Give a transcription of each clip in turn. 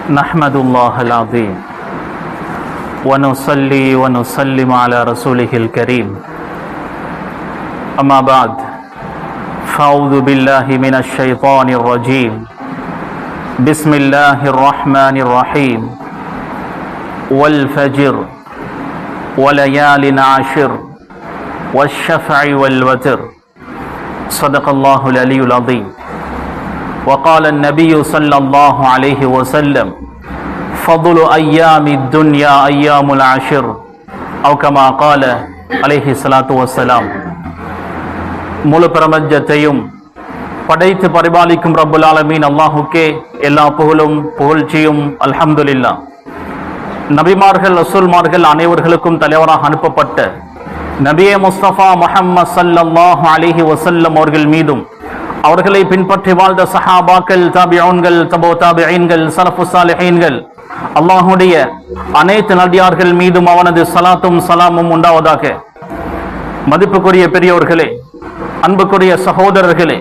نحمد الله العظيم ونصلي ونسلم على رسوله الكريم أما بعد فأعوذ بالله من الشيطان الرجيم بسم الله الرحمن الرحيم والفجر وليال عشر والشفع والوتر صدق الله العلي العظيم وقال النبي صلى الله عليه وسلم فضل أيام الدنيا أيام العشر أو كما قال عليه الصلاة والسلام. முழு பிரபஞ்சத்தையும் படைத்து பரிபாலிக்கும் ரப்புல் ஆலமீன் அல்லாஹுக்கே எல்லா புகழும் புகழ்ச்சியும் அல்ஹம்துலில்லாஹ். நபிமார்கள் ரசூல்மார்கள் அனைவர்களுக்கும் தலைவராக அனுப்பப்பட்ட நபியே முஸ்தபா முஹம்மது ஸல்லல்லாஹு அலைஹி வஸல்லம் அவர்கள் மீதும் அவர்களை பின்பற்றி வாழ்ந்த சஹாபாக்கள், தாபிஊன்கள், தபூ தாபிஈன்கள், ஸலஃபு ஸாலிஹீன்கள், அல்லாஹ்வுடைய அனைத்து நடிகார்கள் மீதும் அவனது ஸலாத்தும் ஸலாமும் உண்டாவதாக. மதிப்புக்குரிய பெரியோர்களே, அன்புக்குரிய சகோதரர்களே,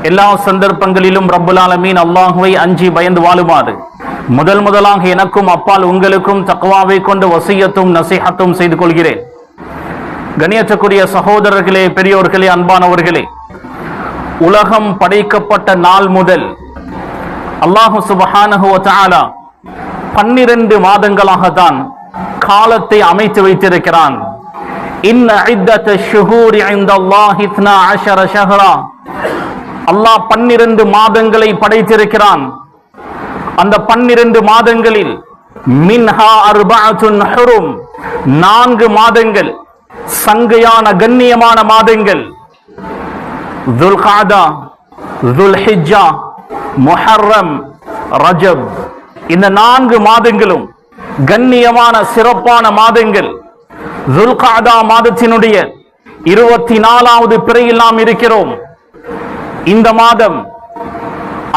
எல்லா சந்தர்ப்பங்களிலும் ரப்புல் ஆலமீன் அல்லாஹ்வை அஞ்சி பயந்து வாழுமாறு முதலாக எனக்கும் அப்பால் உங்களுக்கும் தக்வாவை கொண்டு வசியத்தும் நசீஹத்தும் செய்து கொள்கிறேன். கண்ணியத்துக்குரிய சகோதரர்களே, பெரியோர்களே, அன்பானவர்களே, உலகம் படைக்கப்பட்ட நாள் முதல் அல்லாஹு சுப்ஹானஹு வ தஆலா 12 மாதங்களாகத்தான் காலத்தை அமைத்து வைத்திருக்கிறான். இன்ன இத்தத ஷுஹூரி இன்தல்லாஹி 12 ஷஹ்ரா. அல்லாஹ் 12 மாதங்களை படைத்திருக்கிறான். அந்த 12 மாதங்களில் மின்ஹா அர்பஅத்துன் ஹுரும், 4 மாதங்கள் சங்கையான கண்ணியமான மாதங்கள். துல்காதா, துல்ஹிஜ்ஜா, முஹர்ரம், ரஜப், இந்த 4 மாதங்களும் கண்ணியமான சிறப்பான மாதங்கள். துல்காதா மாதத்தினுடைய 24வது பிறையில் நாம் இருக்கிறோம். இந்த மாதம்,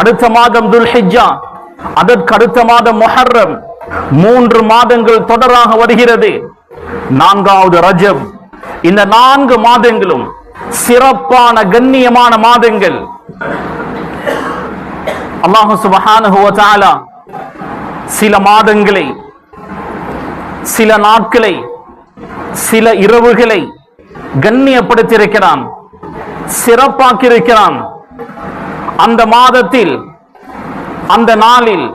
அடுத்த மாதம் துல்ஹிஜ்ஜா, அதற்கு அடுத்த மாதம் முஹர்ரம், 3 மாதங்கள் தொடராக வருகிறது. 4வது ரஜப். இந்த 4 மாதங்களும் சிறப்பான கண்ணியமான மாதங்கள். அல்லாஹ் சுப்ஹானஹு வ தஆலா சில மாதங்களை, சில நாட்களை, சில இரவுகளை கண்ணியப்படுத்தியிருக்கிறான், சிறப்பாக்கியிருக்கிறான். அந்த மாதத்தில், அந்த நாளில்,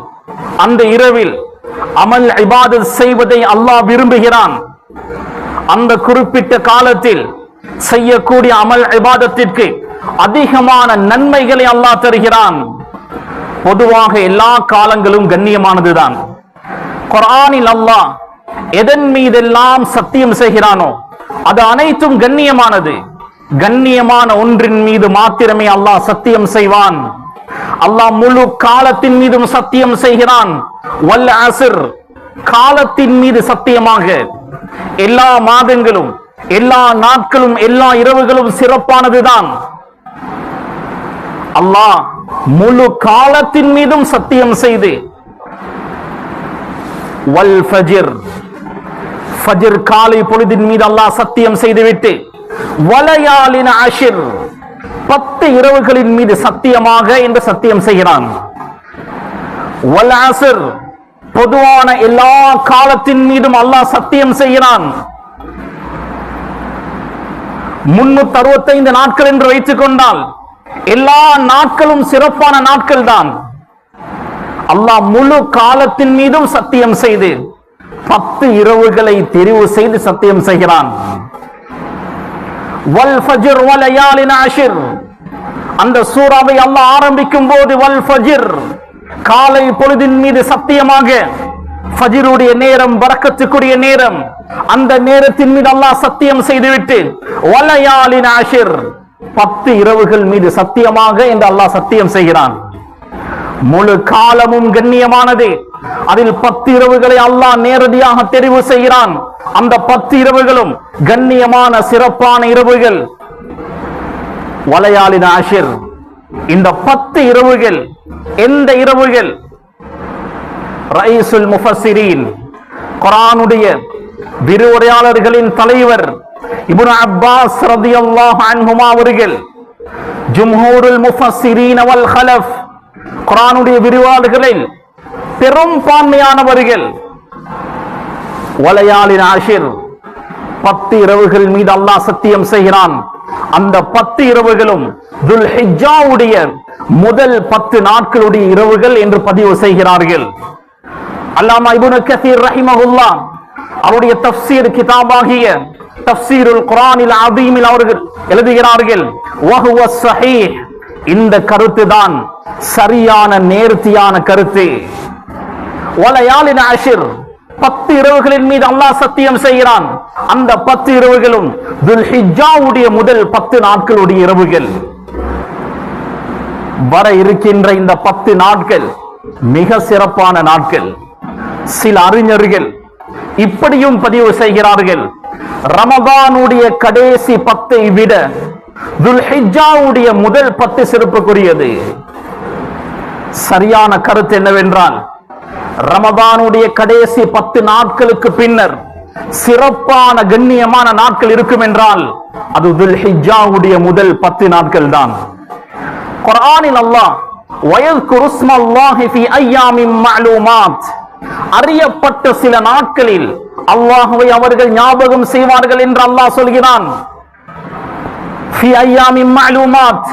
அந்த இரவில் அமல் இபாதத் செய்வதை அல்லாஹ் விரும்புகிறான். அந்த குறிப்பிட்ட காலத்தில் செய்யக்கூடிய அமல் இபாதத்திற்கு அதிகமான நன்மைகளை அல்லாஹ் தருகிறான். பொதுவாக எல்லா காலங்களும் கண்ணியமானதுதான். குர்ஆனில் அல்லாஹ் எதன் மீதெல்லாம் சத்தியம் செய்கிறானோ அது அனைத்தும் கண்ணியமானது. கண்ணியமான ஒன்றின் மீது மாத்திரமே அல்லாஹ் சத்தியம் செய்வான். அல்லாஹ் முழு காலத்தின் மீதும் சத்தியம் செய்கிறான். வல் அஸ்ர், காலத்தின் மீது சத்தியமாக. எல்லா மாதங்களும், எல்லா நாட்களும், எல்லா இரவுகளும் சிறப்பானதுதான். அல்லாஹ் முழு காலத்தின் மீதும் சத்தியம் செய்து வல் ஃபஜ்ர், ஃபஜ்ர் காலை பொழுதின் மீது அல்லாஹ் சத்தியம் செய்துவிட்டு வலயாலின் அஷ்ர், 10 இரவுகளின் மீது சத்தியமாக என்று சத்தியம் செய்கிறான். வல் அஸ்ர், பொதுவான எல்லா காலத்தின் மீதும் அல்லாஹ் சத்தியம் செய்கிறான். 365 நாட்கள் என்று வைத்துக் கொண்டால் எல்லா நாட்களும் சிறப்பான நாட்கள் தான். அல்லாஹ் முழு காலத்தின் மீதும் சத்தியம் செய்து 10 இரவுகளை தெரிவு செய்து சத்தியம் செய்கிறான். வல் ஃபஜ்ர் வலயாலின் அஷ்ர், அந்த சூராவை அல்லாஹ் ஆரம்பிக்கும் போது வல் ஃபஜ்ர், காலை பொழுதின் மீது சத்தியமாக. ஃபஜ்ருடைய நேரம் பரக்கத்துக்குரிய நேரம். அந்த நேரத்தின் மீது அல்லாஹ் சத்தியம் செய்துவிட்டு வலயாலின் அஷ்ர், 10 இரவுகள் மீது சத்தியமாக என்று அல்லாஹ் சத்தியம் செய்கிறான். முழு காலமும் கண்ணியமானது. அதில் 10 இரவுகளை அல்லாஹ் நேரடியாக தெரிவு செய்கிறான். அந்த 10 இரவுகளும் கண்ணியமான சிறப்பான இரவுகள். வலயாலின் அஷ்ர், இந்த 10 இரவுகள் எந்த இரவுகள்? ரயீசுல் முஃபஸ்ஸிரீன், குர்ஆனுடைய விரிவுரையாளர்களின் தலைவர் இப்னு அப்பாஸ் ரலியல்லாஹு அன்ஹுமா அவர்கள், ஜும்ஹூருல் முஃபஸ்ஸிரீன் வல் ஹலஃப், குர்ஆனுடைய விரிவுரையாளர்களில் பெரும்பான்மையானவர்கள் வலையாலின் ஆஷிர் 10 இரவுகள் மீது அல்லாஹ் சத்தியம் செய்கிறான். அந்த 10 இரவுகளும் துல்ஹிஜ்ஜாவுடைய முதல் 10 நாட்களுடைய இரவுகள் என்று பதிவு செய்கிறார்கள். அல்லாமா இப்னு கஸீர் ரஹிமஹுல்லாஹ் அவருடைய தஃப்சீர் கிதாபாகிய தஃப்சீருல் குர்ஆனில் அதீமில் அவர்கள் எழுதுகிறார்கள், வஹுவ ஸஹீஹ், இந்த கருத்து தான் சரியான நேர்த்தியான கருத்து. வலையாலின் ஆஷிர் 10 இரவுகளின் மீது அல்லாஹ் சத்தியம் செய்கிறான். அந்த 10 இரவுகளும் துல்ஹிஜ்ஜாவுடைய முதல் 10 நாட்களுடைய இரவுகள். வர இருக்கின்ற இந்த 10 நாட்கள் மிக சிறப்பான நாட்கள். சில அறிஞர்கள் இப்படியும் பதிவு செய்கிறார்கள், ரமதானுடைய கடைசி 10ஐ விட துல்ஹிஜ்ஜாவுடைய முதல் 10 சிறப்புக்குரியது. சரியான கருத்து என்னவென்றால், ரமதானுடைய கடைசி 10 நாட்களுக்கு பின்னர் சிறப்பான கண்ணியமான நாட்கள் இருக்கும் என்றால் அது துல்ஹிஜ்ஜாவுடைய முதல் 10 நாட்கள் தான். குர்ஆனில் அல்லாஹ் வயஸ்குரு ஸ்மல்லாஹி ஃபீ அய்யாமின் மஅலூமாத், அறியப்பட்ட சில நாட்களில் அல்லாஹ்வை அவர்கள் ஞாபகம் செய்வார்கள் என்று அல்லாஹ் சொல்கிறான். ஃபீ அய்யாமின் மஅலூமாத்,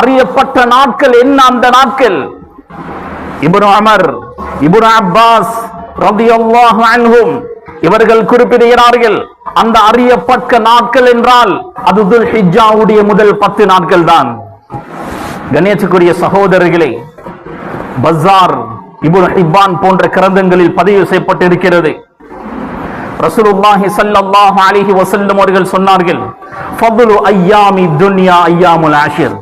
அறியப்பட்ட நாட்கள் என்ன? அந்த நாட்கள் இப்னு உமர், இப்னு அப்பாஸ் ரலியல்லாஹு அன்ஹும் இவர்கள் குறிப்பிடுகிறார்கள், அந்த அறியப்பட்ட நாட்கள் என்றால் அது துல்ஹிஜ்ஜாவுடைய முதல் 10 நாட்கள் தான். கணேசக்குரிய சகோதரர்களே, பஸார், இப்னு ஹிப்பான் போன்ற கிரந்தங்களில் பதிவு செய்யப்பட்டிருக்கிறது. ரசூலுல்லாஹி ஸல்லல்லாஹு அலைஹி வஸல்லம் அவர்கள் சொன்னார்கள், ஃபض்லு அய்யாமி துன்யா அய்யாமுல் ஆஷிர்,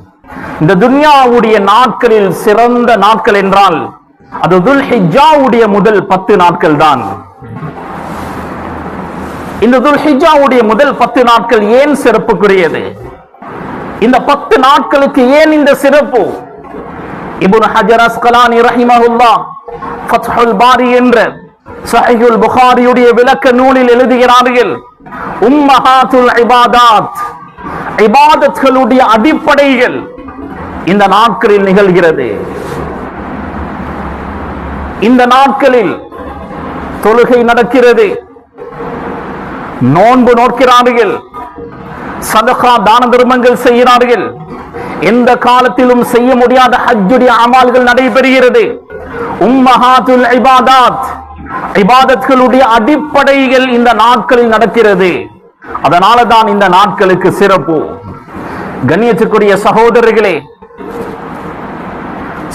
இந்த துன்யாவுடைய நாட்களில் சிறந்த நாட்கள் என்றால் அது துல்ஹிஜ்ஜாவுடைய முதல் 10 நாட்கள் தான். இந்த துல்ஹிஜ்ஜாவுடைய முதல் 10 நாட்கள் ஏன் சிறப்புக்குரியது? இந்த 10 நாட்களுக்கு ஏன் இந்த சிறப்பு? இப்னு ஹஜர் அஸ்கலானி ரஹிமஹுல்லாஹ் ஃபத்ஹுல் பாரி என்ற ஸஹீஹுல் புகாரியுடைய விளக்க நூலில் எழுதுகிறார்கள், உம்மஹாத்துல் இபாதாத், இபாதத்களுடைய அடிப்படைகள் இந்த நாட்களில் நிகழ்கிறது. இந்த நாட்களில் தொழுகை நடக்கிறது, நோன்பு நோக்கிறார்கள், சதகா தான தர்மங்கள் செய்கிறார்கள், எந்த காலத்திலும் செய்ய முடியாத ஹஜ்ஜுடைய அமல்கள் நடைபெறுகிறது. உம்மஹாத்துல் இபாதாத், இபாதத்களுடைய அடிப்படைகள் இந்த நாட்களில் நடக்கிறது. அதனால தான் இந்த நாட்களுக்கு சிறப்பு. கண்ணியத்துக்குரிய சகோதரர்களே,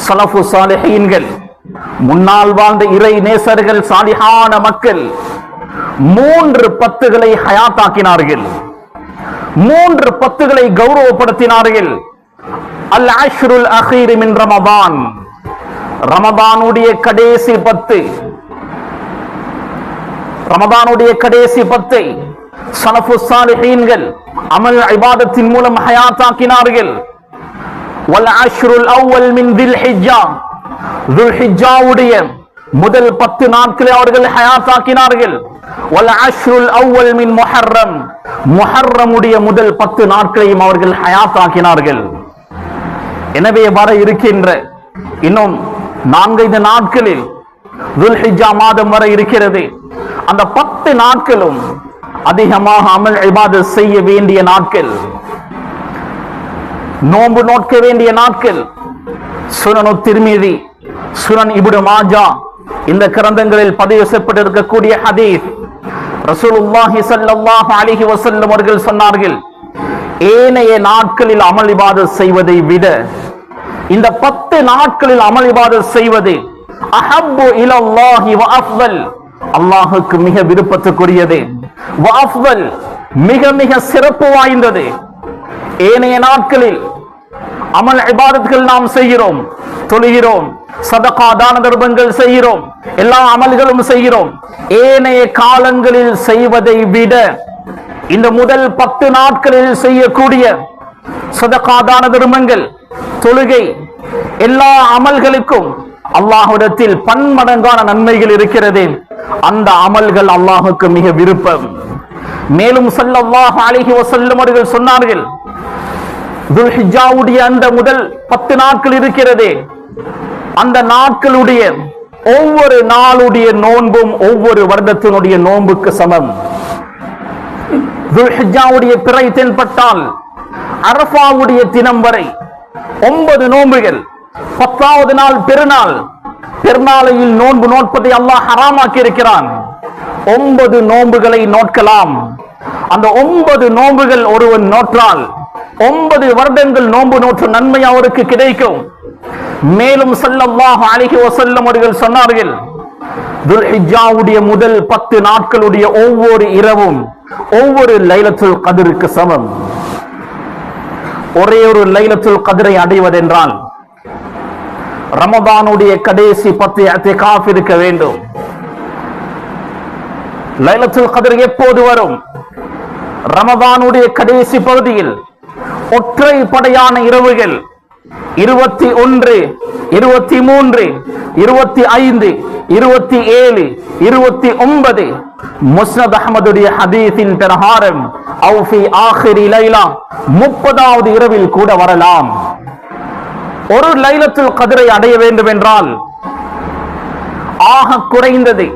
ஸலஃபு ஸாலிஹீன்கள், முன்னால் வாழ்ந்த இறை நேசர்கள், சாலிஹான மக்கள் 3 10களை ஹயாத்தாக்கினார்கள். 3 10களை கௌரவப்படுத்தினார்கள். அல் அஷ்ருல் அഖீர் மின் ரமதான், ரமதானுடைய கடைசி 10, ரமதானுடைய கடைசி 10ஐ ஸலஃபு ஸாலிஹீன்கள் அமல் இபாதத்தின் மூலம் ஹயாத்தாக்கினார்கள். வல் அஷ்ருல் அவ்வல் மின் தில்ஹிஜ்ஜா, துல்ஹிஜ்ஜாவுடைய முதல் 10 நாட்களை அவர்கள் ஹயாத்தாக்கினார்கள். வல் அஷ்ருல் அவ்வல் மின் முஹர்ரம், முஹர்ரமுடைய முதல் 10 நாட்களையும் அவர்கள் ஹயாத்தாக்கினார்கள். எனவே வர இருக்கின்ற இன்னும் 4-5 நாட்களில் துல்ஹிஜ்ஜா மாதம் வர இருக்கிறது. அந்த 10 நாட்களும் அதிகமாக அமல் இபாதத் செய்ய வேண்டிய நாட்கள், நோன்பு நோக்க வேண்டிய நாட்கள். சுனனு திர்மிதி, சுனன் இப்னு மாஜா இந்த கிரந்தங்களில் பதிவு செய்யப்பட்டிருக்கக்கூடிய ஹதீஸ், ரசூலுல்லாஹி ஸல்லல்லாஹு அலைஹி வஸல்லம் அவர்கள் சொன்னார்கள், ஏனைய நாட்களில் அமல் இபாதத் செய்வதை விட இந்த 10 நாட்களில் அமல் இபாதத் செய்வது அஹப்பு இலல்லாஹி வ அஃதல், அல்லாஹ்வுக்கு மிக விருப்பத்துக்குரியது, வ அஃதல் மிக மிக சிறப்பு வாய்ந்தது. ஏனைய நாட்களில் அமல் இபாதத்கள் நாம் செய்கிறோம், தொழுகிறோம், சதகா தான தர்மங்கள் செய்கிறோம், எல்லா அமல்களும் செய்கிறோம். ஏனைய காலங்களில் செய்வதை விட இந்த முதல் 10 நாட்களில் செய்யக்கூடிய சதகா தான தர்மங்கள், தொழுகை, எல்லா அமல்களுக்கும் அல்லாஹ்விடத்தில் பன்மடங்கான நன்மைகள் இருக்கிறது. அந்த அமல்கள் அல்லாஹ்வுக்கு மிக விருப்பம். மேலும் ஸல்லல்லாஹு அலைஹி வஸல்லம் அவர்கள் சொன்னார்கள், துல்ஹிஜ்ஜாவுடைய அந்த முதல் 10 நாட்கள் இருக்கிறது, அந்த நாட்களுடைய ஒவ்வொரு நாளுடைய நோன்பும் ஒவ்வொரு வருடத்தினுடைய நோன்புக்கு சமம். துல்ஹிஜ்ஜாவுடைய பிறை தென்பட்டால் அரஃபாவுடைய தினம் வரை 9 நோன்புகள். 10வது நாள் பெருநாள். பெருநாளையில் நோன்பு நோட்பதை அல்லாஹ் ஹராமாக்கி இருக்கிறான். 9 நோன்புகளை நோட்கலாம். அந்த 9 நோன்புகள் ஒருவன் நோற்றால் 9 வருடங்கள் நோன்பு நோற்ற நன்மை அவருக்கு கிடைக்கும். மேலும் ஸல்லல்லாஹு அலைஹி வஸல்லம் அவர்கள் சொன்னார்கள், துல்ஹிஜ்ஜாவுடைய முதல் 10 நாட்களுடைய ஒவ்வொரு இரவும் ஒவ்வொரு லைலத்துல் கத்ருக்கு சமம். ஒரே ஒரு லைலத்துல் கத்ரை அடைவதென்றால் ரமதானுடைய கடைசி 10 இஅ்திகாஃப் இருக்க வேண்டும். லைலத்துல் கத்ர் எப்போது வரும்? ரமதானுடைய கடைசி பகுதியில் ஒற்றை படையான இரவுகள் 21, 23, 25, 27, 29 முஸ்னத் அஹ்மதுடைய ஹதீஸின் பிரகாரம் அவு ஃபி ஆகிரி லைலா 30வது இரவில் கூட வரலாம். ஒரு லைலத்துல் கத்ரை அடைய வேண்டும் என்றால் ஆக குறைந்தது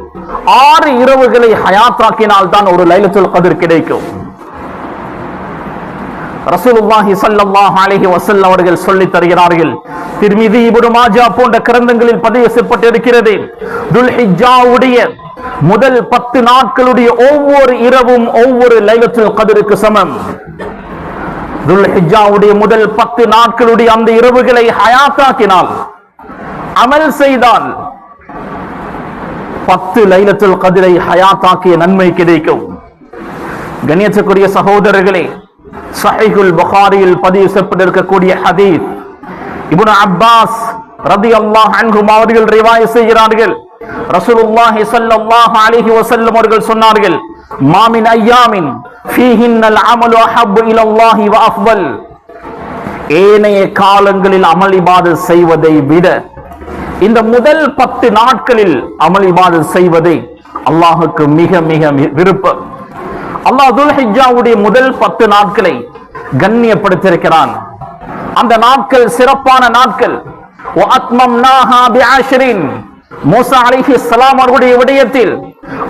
6 இரவுகளை ஹயாத்தாக்கினால் தான் ஒரு லைலத்துல் கத்ர் கிடைக்கும். ரசூலுல்லாஹி ஸல்லல்லாஹு அலைஹி வஸல்லம் அவர்கள் சொல்லித் தருகிறார்கள், திர்மிதி, இப்னு மாஜா போன்ற கிரந்தங்களில் பதிவு செய்யப்பட்டிருக்கிறது, துல்ஹிஜ்ஜாவுடைய முதல் 10 நாட்களுடைய ஒவ்வொரு இரவும் ஒவ்வொரு லைலத்துல் கத்ருக்கு சமம். துல்ஹிஜ்ஜாவுடைய முதல் 10 நாட்களுடைய அந்த இரவுகளை ஹயாத்தாக்கினால், அமல் செய்தால் 10 லைலத்துல் கத்ரை ஹயாத்தாக்கிய நன்மை கிடைக்கும். கண்ணியத்துக்குரிய சகோதரர்களே, ஸஹீஹுல் புகாரியில் பதிவு செய்யப்பட்டிருக்கக்கூடிய ஹதீஸ், இப்னு அப்பாஸ் ரலியல்லாஹு அன்ஹுமா அவர்கள் ரிவாயத் செய்கிறார்கள், ரசூலுல்லாஹி ஸல்லல்லாஹு அலைஹி வஸல்லம் அவர்கள் சொன்னார்கள், மா மின் அய்யாமின் ஃபீஹின்னல் அமலு அஹப்பு இலல்லாஹி வ அஃதல். ஏனைய காலங்களில் அமல் இபாதத் செய்வதை விட இந்த முதல் 10 நாட்களில் அமல் இபாதத் செய்வதை அல்லாஹ்வுக்கு மிக மிக விருப்பம். அல்லாஹ் துல்ஹிஜ்ஜாவுடைய முதல் 10 நாட்களை கண்ணியப்படுத்தியிருக்கிறான். அந்த நாட்கள் சிறப்பான நாட்கள். வஅத்மம்னாஹா பிஅஷ்ரின். மூசா அலைஹிஸ்ஸலாம் அவர்களுடைய விடயத்தில்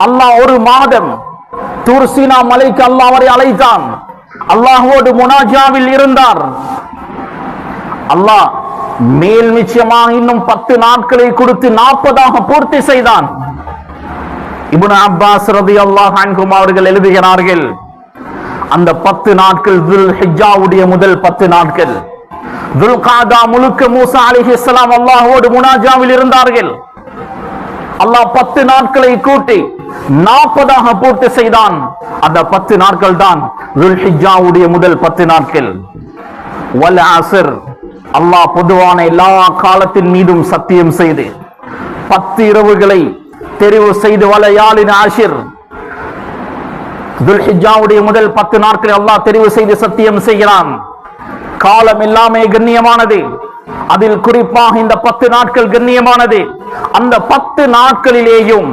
அல்லாஹ் ஒரு மாதம் தூர் சீனா மலைக்கு அல்லாஹ் அவரை அழைத்தான். அல்லாஹ்வோடு முனாஜாவில் இருந்தார். அல்லாஹ் மேல் நிச்சயமாக இன்னும் 10 நாட்களை கொடுத்து 40ஆக பூர்த்தி செய்தான். இப்னு அப்பாஸ் ரலியல்லாஹு அன்ஹுமா அவர்கள் எழுதுகிறார்கள், அந்த 10 நாட்கள் துல்ஹிஜ்ஜாவுடைய முதல் 10 நாட்கள். துல்காதா முழுக்க மூசா அலைஹிஸ்ஸலாம் அல்லாஹ்வோடு முனாஜாவில் இருந்தார்கள். அல்லாஹ் 10 நாட்களை கூட்டி 40ஆக பூர்த்தி செய்தான். அந்த 10 நாட்கள் தான் துல்ஹிஜ்ஜாவுடைய முதல் 10 நாட்கள். வல் அஸ்ர், அல்லாஹ் பொதுவான எல்லா காலத்தின் மீதும் சத்தியம் செய்து 10 இரவுகளை தெரிவு செய்து வலயாலின் ஆஷிர், துல்ஹிஜ்ஜாவுடைய முதல் 10 நாட்களை அல்லாஹ் தெரிவு செய்து சத்தியம் செய்கிறான். காலம் எல்லாமே கண்ணியமானது. அதில் குறிப்பாக இந்த 10 நாட்கள் கண்ணியமானது. அந்த 10 நாட்களிலேயும்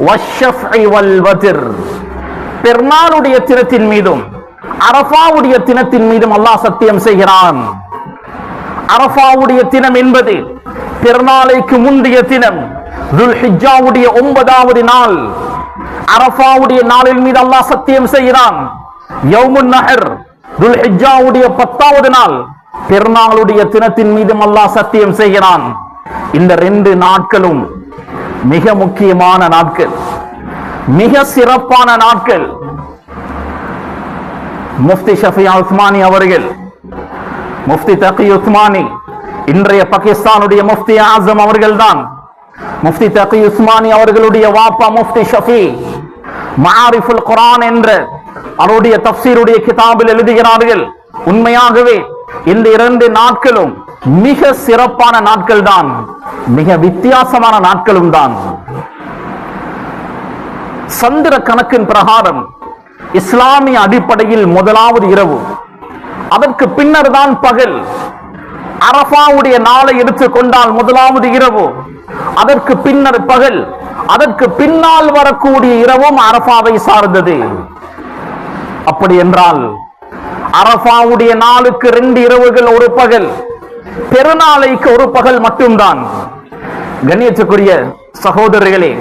வஷ்ஷஃபி வல் வத்ர், பெருநாளுடைய தினத்தின் மீதும் அரஃபாவுடைய தினத்தின் மீதும் அல்லாஹ் சத்தியம் செய்கிறான். அரஃபாவுடைய தினம் என்பது பெருநாளைக்கு முந்தைய தினம், துல்ஹிஜ்ஜாவுடைய 9வது நாள். அரஃபாவுடைய நாளின் மீது அல்லாஹ் சத்தியம் செய்கிறான். யௌமுன் நஹர், துல்ஹிஜ்ஜாவுடைய 10வது நாள், பெருநாளுடைய தினத்தின் மீதும் அல்லாஹ் சத்தியம் செய்கிறான். இந்த 2 நாட்களும் மிக முக்கியமான நாட்கள், மிக சிறப்பான நாட்கள். முஃப்தி ஷஃபி உஸ்மானி அவர்கள், முஃப்தி தகி உஸ்மானி இன்றைய பாகிஸ்தானுடைய முஃப்தி ஆஸம் அவர்கள் தான். முஃப்தி தகி உஸ்மானி அவர்களுடைய வாப்பா முஃப்தி ஷஃபி மஆரிஃபுல் குர்ஆன் என்ற அவருடைய தஃப்சீருடைய கிதாபில் எழுதுகிறார்கள், உண்மையாகவே இந்த 2 நாட்களும் மிக சிறப்பான நாட்கள் தான், மிக வித்தியாசமான நாட்களும் தான். சந்திர கணக்கின் பிரகாரம் இஸ்லாமிய அடிப்படையில் முதலாவது இரவு, அதற்கு பின்னர் தான் பகல். அரஃபாவுடைய நாளை எடுத்துக் கொண்டால் முதலாவது இரவு, அதற்கு பின்னர் பகல், அதற்கு பின்னால் வரக்கூடிய இரவும் அரஃபாவை சார்ந்தது. அப்படி என்றால் அரஃபாவுடைய நாளுக்கு 2 இரவுகள், ஒரு பகல். பெருநாளைக்கு ஒரு பகல் மட்டும்தான். கண்ணியத்துக்குரிய சகோதரர்களே,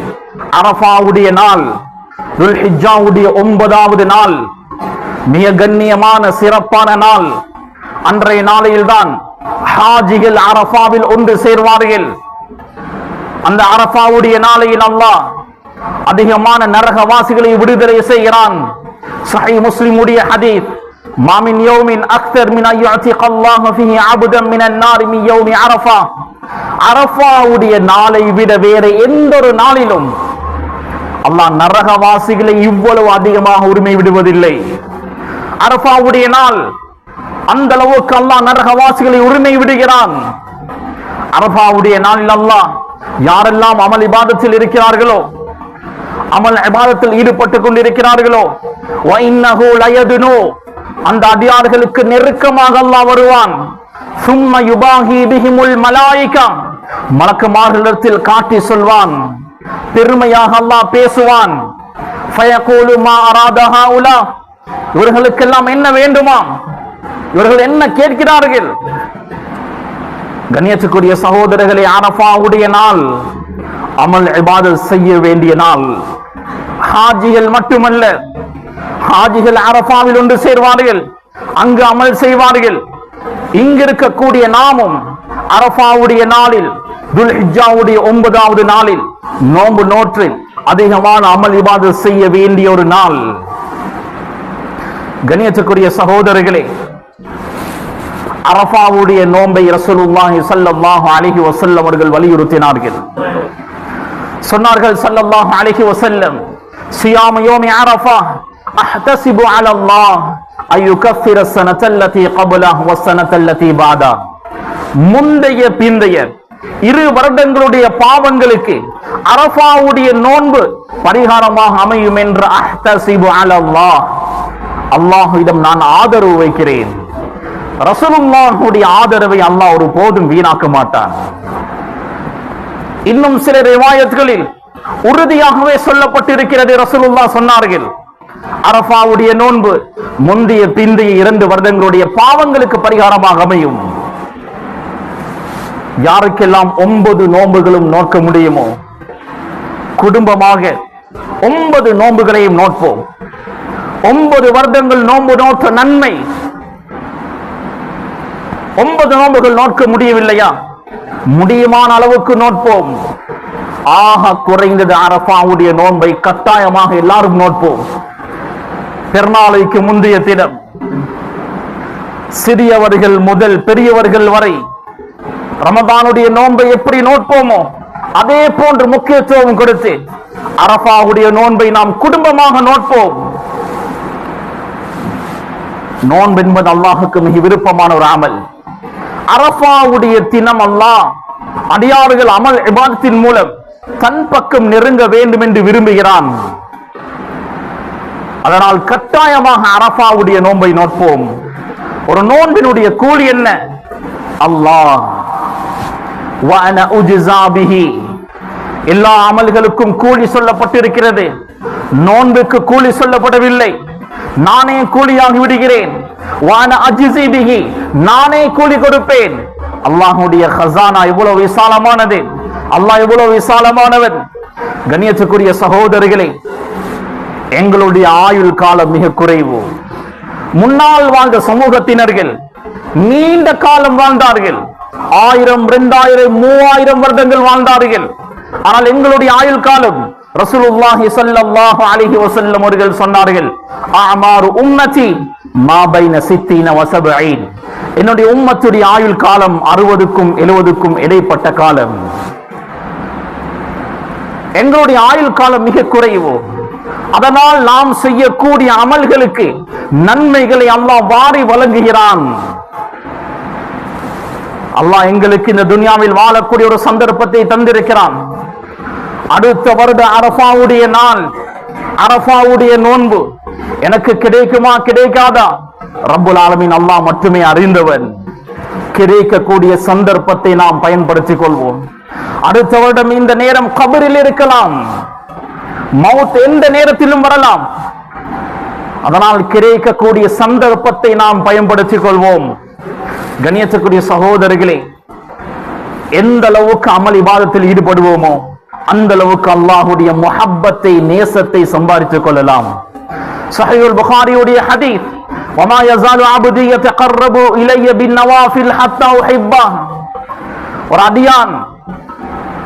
அரஃபாவுடைய நாள், துல்ஹிஜ்ஜாவுடைய 9வது நாள், மிக கண்ணியமான சிறப்பான நாள். அன்றைய நாளில்தான் ஹாஜிகள் அரஃபாவில் ஒன்று சேர்வார்கள். அந்த அரஃபாவுடைய நாளையில் அல்லாஹ் அதிகமான நரகவாசிகளை விடுதலை செய்கிறான். சஹீஹ் முஸ்லிமுடைய ஹதீஸ், மா மின் யௌமின் அக்ஸர் மின் அன் யுஅதிக அல்லாஹு ஃபீஹி அப்தன் மினன் நார் மின் யௌமி அரஃபா. அரஃபாவுடைய நாளை விட வேற எந்த ஒரு நாளிலும் அல்லாஹ் நரகவாசிகளை இவ்வளவு அதிகமாக உரிமை விடுவதில்லை. அரஃபாவுடைய நாள் அந்த அளவுக்கு அல்லாஹ் நரகவாசிகளை உரிமை விடுகிறான். அரஃபாவுடைய நாளில் அல்லாஹ் யாரெல்லாம் அமல் இபாதத்தில் இருக்கிறார்களோ, அமல் இபாதத்தில் ஈடுபட்டுக் கொண்டிருக்கிறார்களோ, வஇன்னஹு லயதுனு, அந்த அடியார்களுக்கு நெருக்கமாக அல்லாஹ் வருவான். சும்ம யுபாஹி பிஹிமுல் மலாயிகா, மலக்குமார்களிடத்தில் காட்டி சொல்வான், பெருமையாக அல்லாஹ் பேசுவான். ஃபயகூலு மா அராத ஹாஉலா, இவர்களுக்கெல்லாம் என்ன வேண்டுமா, இவர்கள் என்ன கேட்கிறார்கள்? கண்ணியத்துக்குரிய சகோதரர்களே, அரஃபாவுடைய நாள் அமல் இபாதத் செய்ய வேண்டிய நாள். ஹாஜிகள் மட்டுமல்ல, ஹாஜிகள் அரஃபாவில் ஒன்று சேர்வார்கள், அங்கு அமல் செய்வார்கள். இங்கு இருக்கக்கூடிய நாமும் அரஃபாவுடைய நாளில், துல்ஹிஜ்ஜாவுடைய 9வது நாளில் நோன்பு நோற்று அதிகமான அமல் இபாதத் செய்ய வேண்டிய ஒரு நாள். கண்ணியத்துக்குரிய சகோதரர்களே, அரஃபாவுடைய நோன்பை ரசூலுல்லாஹி ஸல்லல்லாஹு அலைஹி வஸல்லம் அவர்கள் வலியுறுத்தினார்கள். சொன்னார்கள் ஸல்லல்லாஹு அலைஹி வஸல்லம், சியாமு யௌமி அரஃபா அஹ்தஸிபு அலல்லாஹ் அய்யுகஃபிர ஸனத்தல்லதி கப்லஹு வஸனத்தல்லதி பஅதா. முந்தைய பிந்தைய 2 வருடங்களுடைய பாவங்களுக்கு அரஃபாவுடைய நோன்பு பரிகாரமாக அமையும் என்று அஹ்தஸிபு அலல்லாஹ், அல்லாஹ்விடம் நான் ஆதரவு வைக்கிறேன். ரசூலுல்லாஹுடைய ஆதரவை அல்லாஹ் ஒரு போதும் வீணாக்க மாட்டான். இன்னும் சில ரிவாயத்களில் உறுதியாகவே சொல்லப்பட்டிருக்கிறது. ரசூலுல்லாஹ் சொன்னார்கள், அரஃபாவுடைய நோன்பு முந்தைய பிந்தைய 2 வருடங்களுடைய பாவங்களுக்கு பரிகாரமாக அமையும். யாருக்கெல்லாம் 9 நோன்புகளும் நோக்க முடியுமோ, குடும்பமாக 9 நோன்புகளையும் நோட்போம். 9 வருடங்கள் நோன்பு நோற்ற நன்மை. 9 நோன்புகள் நோக்க முடியவில்லையா, முடியுமான அளவுக்கு நோட்போம். ஆக குறைந்தது அரஃபாவுடைய நோன்பை கட்டாயமாக எல்லாரும் நோட்போம். பெருநாளைக்கு முந்தைய தினம் சிறியவர்கள் முதல் பெரியவர்கள் வரை ரமதானுடைய நோன்பை எப்படி நோட்போமோ அதே போன்று முக்கியத்துவம் கொடுத்து அரஃபாவுடைய நோன்பை நாம் குடும்பமாக நோட்போம். நோன்பு என்பது அல்லாஹுக்கு மிக விருப்பமான ஒரு அமல். அரஃபாவுடைய தினம் அல்லாஹ் அடியார்கள் அமல் இபாதத்தின் மூலம் தன் பக்கம் நெருங்க வேண்டும் என்று விரும்புகிறான். அதனால் கட்டாயமாக அரஃபாவுடைய நோன்பை நோட்போம். ஒரு நோன்பினுடைய கூலி என்ன? அல்லாஹ் வஅனா உஜ்ஸா பிஹி, எல்லா அமல்களுக்கும் கூலி சொல்லப்பட்டிருக்கிறது. நோன்புக்கு கூலி சொல்லப்படவில்லை. நானே கூலியாகி விடுகிறேன். வஅனா அஜ்ஸி பிஹி, நானே கூலி கொடுப்பேன். அல்லாஹ்வுடைய ஹஸானா எவ்வளவு விசாலமானது, அல்லாஹ் எவ்வளவு விசாலமானவன். கண்ணியத்துக்குரிய சகோதரர்களே, எங்களுடைய ஆயுள் காலம் மிக குறைவு. முன்னால் வாழ்ந்த சமூகத்தினர்கள் நீண்ட காலம் வாழ்ந்தார்கள். 1000, 2000, 3000 வருடங்கள் வாழ்ந்தார்கள். ஆனால் எங்களுடைய ஆயுள் காலம், ரசூலுல்லாஹி ஸல்லல்லாஹு அலைஹி வஸல்லம் அவர்கள் சொன்னார்கள், அஅமாரு உம்மதி மா பைன 60 வ 70. என்னுடைய உம்மத்துடைய ஆயுள் காலம் 60க்கும் 70க்கும் இடைப்பட்ட காலம். எங்களுடைய ஆயுள் காலம் மிக குறைவு. அதனால் நாம் செய்யக்கூடிய அமல்களுக்கு நன்மைகளை அல்லாஹ் வாரி வழங்குகிறான். அல்லாஹ் எங்களுக்கு இந்த துன்யாவில் வாழக்கூடிய ஒரு சந்தர்ப்பத்தை தந்திருக்கிறான். அடுத்த வருட அரஃபாவுடைய நாள், அரஃபாவுடைய நோன்பு எனக்கு கிடைக்குமா கிடைக்காதா? ரப்புல் ஆலமீன் அல்லாஹ் மட்டுமே அறிந்தவன். கிடைக்கக்கூடிய சந்தர்ப்பத்தை நாம் பயன்படுத்திக் கொள்வோம். அடுத்த வருடம் இந்த நேரம் கபரில் இருக்கலாம், மவுத் எந்த நேரத்திலும் வரலாம். அதனால் கிடைக்கக்கூடிய சந்தர்ப்பத்தை நாம் பயன்படுத்திக் கொள்வோம். கண்ணியத்துக்குரிய சகோதரர்களே, எந்த அளவுக்கு அமல் இபாதத்தில் ஈடுபடுவோமோ அந்த அளவுக்கு அல்லாஹ்வுடைய முஹப்பத்தை நேசத்தை சம்பாதித்துக் கொள்ளலாம். ஸஹீஹுல் புகாரியுடைய ஹதீஸ், வமா யஸாலு அப்தி யதகர்ரபு இலைய பின்னவாஃபில் ஹத்தா உஹிப்பா. ஒரு அடியான்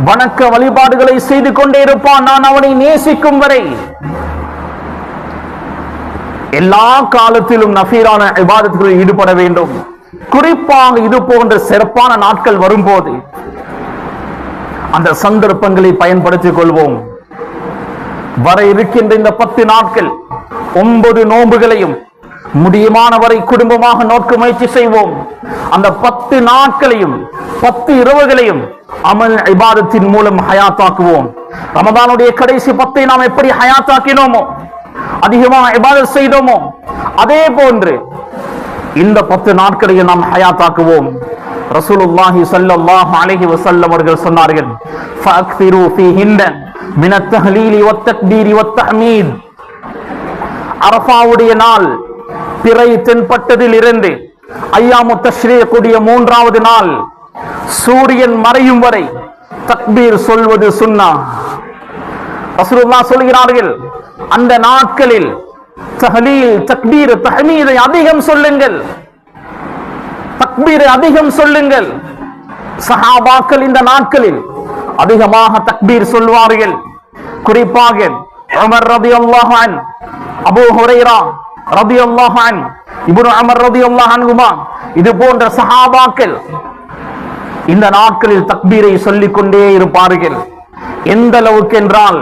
வணக்க வழிபாடுகளை செய்து கொண்டே இருப்பான், நான் அவனை நேசிக்கும் வரை. எல்லா காலத்திலும் நஃபீலான இபாதத்துகளில் ஈடுபட வேண்டும். குறிப்பாக இது போன்ற சிறப்பான நாட்கள் வரும்போது அந்த சந்தர்ப்பங்களை பயன்படுத்திக் கொள்வோம். வர இருக்கின்ற இந்த 10 நாட்கள் 9 நோன்புகளையும் முடியுமானவரை குடும்பமாக நோக்க முயற்சி செய்வோம். அந்த 10 நாட்களையும் 10 இரவுகளையும் அமல் இபாதத்தின் மூலம் ஹயாத்தாக்குவோம். ரமதானுடைய கடைசி 10 நாம் எப்படி ஹயாத்தாக்கினோமோ, அதிகமாக இபாதத் செய்தோமோ, அதே போன்று இந்த 10 நாட்களையும் நாம் ஹயாத்தாக்குவோம். ரசூலுல்லாஹி ஸல்லல்லாஹு அலைஹி வஸல்லம் அவர்கள் சொன்னார்கள், ஃபஅக்திரு ஃபீஹின்ன மின தஹ்லீலி வத்தக்பீரி வத்தஹ்மீத். அரஃபாவுடைய நாள் பிறை தென்பட்டதில் இருந்து ஐயாமு தஷ்ரீக் கூடிய 3வது நாள் சூரியன் மறையும் வரை தக்பீர் சொல்வது சுன்னah. ரசூலுல்லாஹ் சொல்கிறார்கள், அந்த நாட்களில் தஹ்லீல், தக்பீர், தஹ்மீதை அதிகம் சொல்லுங்கள், தக்பீரை அதிகம் சொல்லுங்கள். சஹாபாக்கள் இந்த நாட்களில் அதிகமாக தக்பீர் சொல்வார்கள். குறிப்பாக உமர் ரலியல்லாஹு அன்ஹு, அபூ ஹுரைரா ரலியல்லாஹு அன்ஹு, இப்னு உமர் ரலியல்லாஹு அன்ஹுமா, இது போன்ற சஹாபாக்கள் இந்த நாட்களில் தக்பீரை சொல்லிக் கொண்டே இருப்பார்கள். எந்த அளவுக்கு என்றால்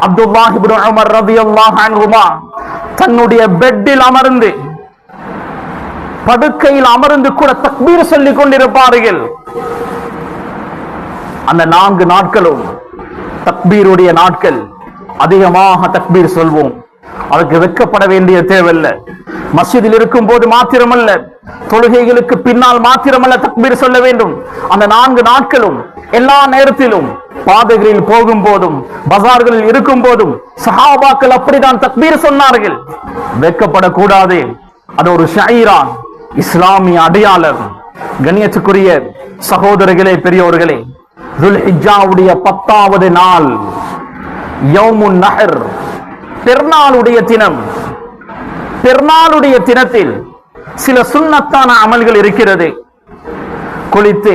அப்துல்லாஹ் இப்னு உமர் ரலியல்லாஹு அன்ஹுமா தன்னுடைய பெட்டில் அமர்ந்து, படுக்கையில் அமர்ந்து கூட தக்பீர் சொல்லிக் கொண்டிருப்பார்கள். அந்த 4 நாட்களும் தக்பீருடைய நாட்கள். அதிகமாக தக்பீர் சொல்வோம். அதுக்கு வெட்கப்பட வேண்டிய தேவையில்லை. மஸ்ஜிதில் இருக்கும் போது மாத்திரமல்ல, தொழுகைகளுக்கு பின்னால் மாத்திரமல்ல தக்பீர் சொல்ல வேண்டும். அந்த 4 நாட்களும் எல்லா நேரத்திலும், பாதைகளில் போகும் போதும் பஜார்களில் இருக்கும் போதும் சஹாபாக்கள் அப்படித்தான் தக்பீர் சொன்னார்கள். வெட்கப்படக்கூடாது. அது ஒரு ஷாயிரான், இஸ்லாமிய அடையாளம். கண்ணியத்துக்குரிய சகோதரர்களே, பெரியோர்களே, துல்ஹிஜ்ஜாவுடைய 10வது நாள் யௌமுன் நஹர், பெருநாளுடைய தினம். பெருநாளுடைய தினத்தில் சில சுன்னத்தான அமல்கள் இருக்கிறது. குளித்து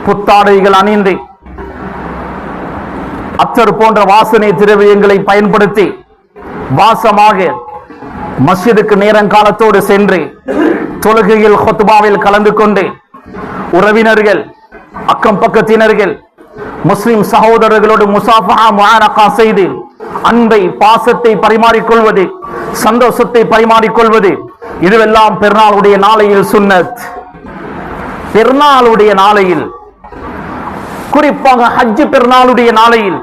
புத்தாடைகள் அணிந்து அத்தர் போன்ற வாசனை திரவியங்களை பயன்படுத்தி வாசமாக மஸ்ஜிதுக்கு நேரங்காலத்தோடு சென்று தொழுகையில் ஹுத்பாவில் கலந்து கொண்டு உறவினர்கள், அக்கம் பக்கத்தினர்கள், முஸ்லிம் சகோதரர்களோடு முசாஃபஹா முஆனகா செய்து அன்பை, பாசத்தை பரிமாறிக்கொள்வது, சந்தோஷத்தை பரிமாறிக்கொள்வது, இதுவெல்லாம் பெருநாளுடைய நாளையில் சுன்னத். பெருநாளுடைய நாளையில், குறிப்பாக ஹஜ் பெருநாளுடைய நாளையில்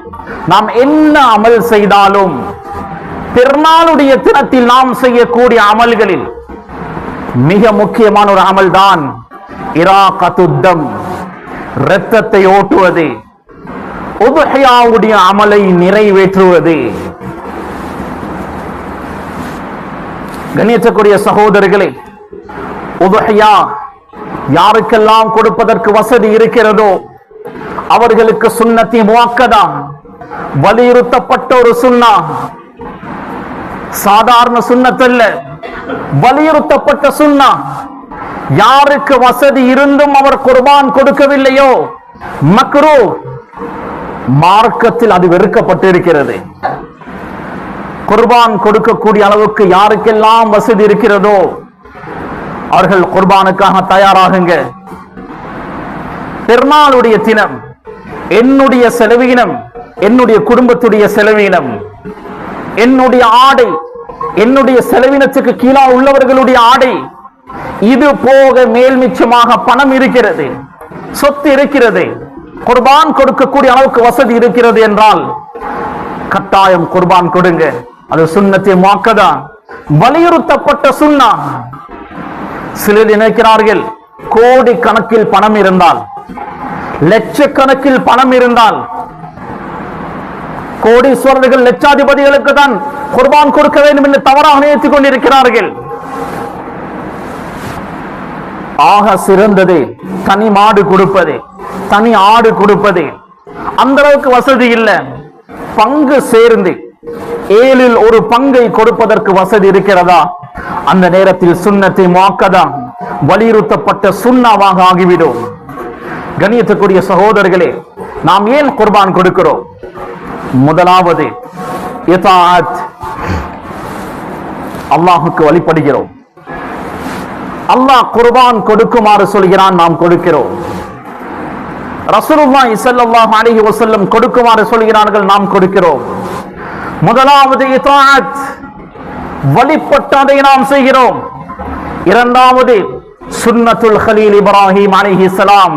நாம் என்ன அமல் செய்தாலும், பெருநாளுடைய தினத்தில் நாம் செய்யக்கூடிய அமல்களில் மிக முக்கியமான ஒரு அமல் தான் இராகத்துத்தம், இரத்தத்தை ஓட்டுவது, உதுஹியாவுடைய அமலை நிறைவேற்றுவது. கண்ணியத்துக்குரிய சகோதரர்களே, உதுஹியா யாருக்கெல்லாம் கொடுப்பதற்கு வசதி இருக்கிறதோ அவர்களுக்கு சுன்னத்தி முஅக்கதா, வலியுறுத்தப்பட்ட ஒரு சுன்னா. சாதாரண சுன்னத்தல்ல, வலியுறுத்தப்பட்ட சுன்னா. யாருக்கு வசதி இருந்தும் அவர் குர்பான் கொடுக்கவில்லையோ மக்ரூஹ், மார்க்கத்தில் அது வெறுக்கப்பட்டு இருக்கிறது. குர்பான் கொடுக்கக்கூடிய அளவுக்கு யாருக்கெல்லாம் வசதி இருக்கிறதோ அவர்கள் குர்பானுக்காக தயாராகுங்க. பெருநாளுடைய தினம் என்னுடைய செலவீனம், என்னுடைய குடும்பத்துடைய செலவீனம், என்னுடைய ஆடை, என்னுடைய செலவினத்துக்கு கீழே உள்ளவர்களுடைய ஆடை, இது போக மேல் மிச்சமாக பணம் இருக்கிறது, சொத்து இருக்கிறது, குர்பான் கொடுக்கக்கூடிய அளவுக்கு வசதி இருக்கிறது என்றால் கட்டாயம் குர்பான் கொடுங்க. அது சுன்னத்தை முஅக்கதா, வலியுறுத்தப்பட்ட சுன்னா. சிலர் நினைக்கிறார்கள் கோடி கணக்கில் பணம் இருந்தால், லட்சக்கணக்கில் பணம் இருந்தால், கோடீஸ்வரர்கள் லட்சாதிபதிகளுக்கு தான் குர்பான் கொடுக்க வேண்டும் என்று தவறாக நினைத்துக் கொண்டிருக்கிறார்கள். ஆக சிறந்தது தனி மாடு கொடுப்பது, தனி ஆடு கொடுப்பது, அந்த அளவுக்கு வசதி இல்லை. பங்கு சேர்ந்து 7இல் 1 பங்கை கொடுப்பதற்கு வசதி இருக்கிறதா? அந்த நேரத்தில் சுன்னத்தை முஅக்கதா வலியுறுத்தப்பட்ட சுன்னாவாக ஆகிவிடும். கண்ணியத்துக்குரிய சகோதரர்களே, நாம் ஏன் குர்பான் கொடுக்கிறோம்? முதலாவது இதாஅத், அல்லாஹ்வுக்கு வழிபடுகிறோம். அல்லாஹ் குர்பான் கொடுக்குமாறு சொல்கிறான், நாம் கொடுக்கிறோம். ரசூலுல்லாஹி ஸல்லல்லாஹு அலைஹி வஸல்லம் கொடுக்குமாறு சொல்கிறார்கள், நாம் கொடுக்கிறோம். முதலாவது இதாஅத், வழிபட்டதை நாம் செய்கிறோம். இரண்டாவது சுன்னத்துல் கலீல் இப்ராஹிம் அலைஹிஸ்ஸலாம்,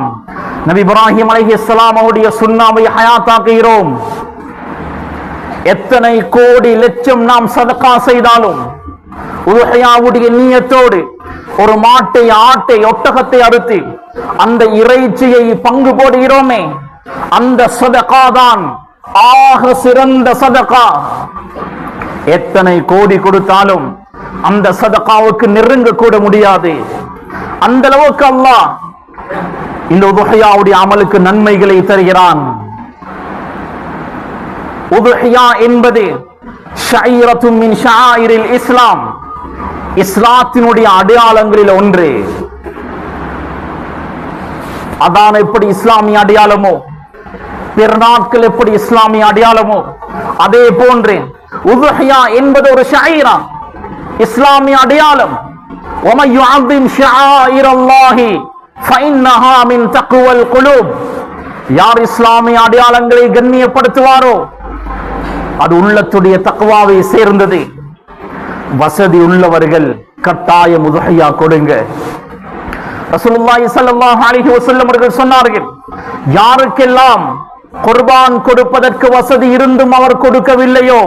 நபி இப்ராஹிம் அலைஹிஸ்ஸலாம் அவருடைய சுன்னாவை ஹயாத்தாக்குகிறோம். எத்தனை கோடி லட்சம் நாம் சதகா செய்தாலும் உதுஹியாவுடைய நியத்தோடு ஒரு மாட்டை, ஆட்டை, ஒட்டகத்தை அறுத்து அந்த இறைச்சியை பங்கு போடுகிறோமே, அந்த சதகா தான் ஆக சிறந்த சதகா. எத்தனை கோடி கொடுத்தாலும் அந்த சதகாவுக்கு நெருங்க கூட முடியாது. அந்த அளவுக்கு அல்லாஹ் இந்த உதுஹியாவுடைய அமலுக்கு நன்மைகளை தருகிறான். உதுஹியா என்பது ஷைரத்தும் மின் ஷஆயிரில் இஸ்லாம், இஸ்லாத்தினுடைய அடையாளங்களில் ஒன்று. அதான் எப்படி இஸ்லாமிய அடையாளமோ, பெருநாட்கள் எப்படி இஸ்லாமிய அடையாளமோ, அதே போன்று உதுஹியா என்பது ஒரு ஷைரா, இஸ்லாமிய அடையாளம். وَمَن يُعَظِّمْ شَعَائِرَ اللَّهِ فَإِنَّهَا مِن تَقْوَى الْقُلُوبِ, யார் இஸ்லாமிய அடையாளங்களை கண்ணியப்படுத்துவாரோ அது உள்ளத்துடைய தக்வாவை சேர்ந்தது. வசதி உள்ளவர்கள் கட்டாயம் உதுஹியா கொடுங்க. ரசூலுல்லாஹி ஸல்லல்லாஹு அலைஹி வஸல்லம் அவர்கள் சொன்னார்கள், யாருக்கெல்லாம் குர்பான் கொடுப்பதற்கு வசதி இருந்தும் அவர் கொடுக்கவில்லையோ,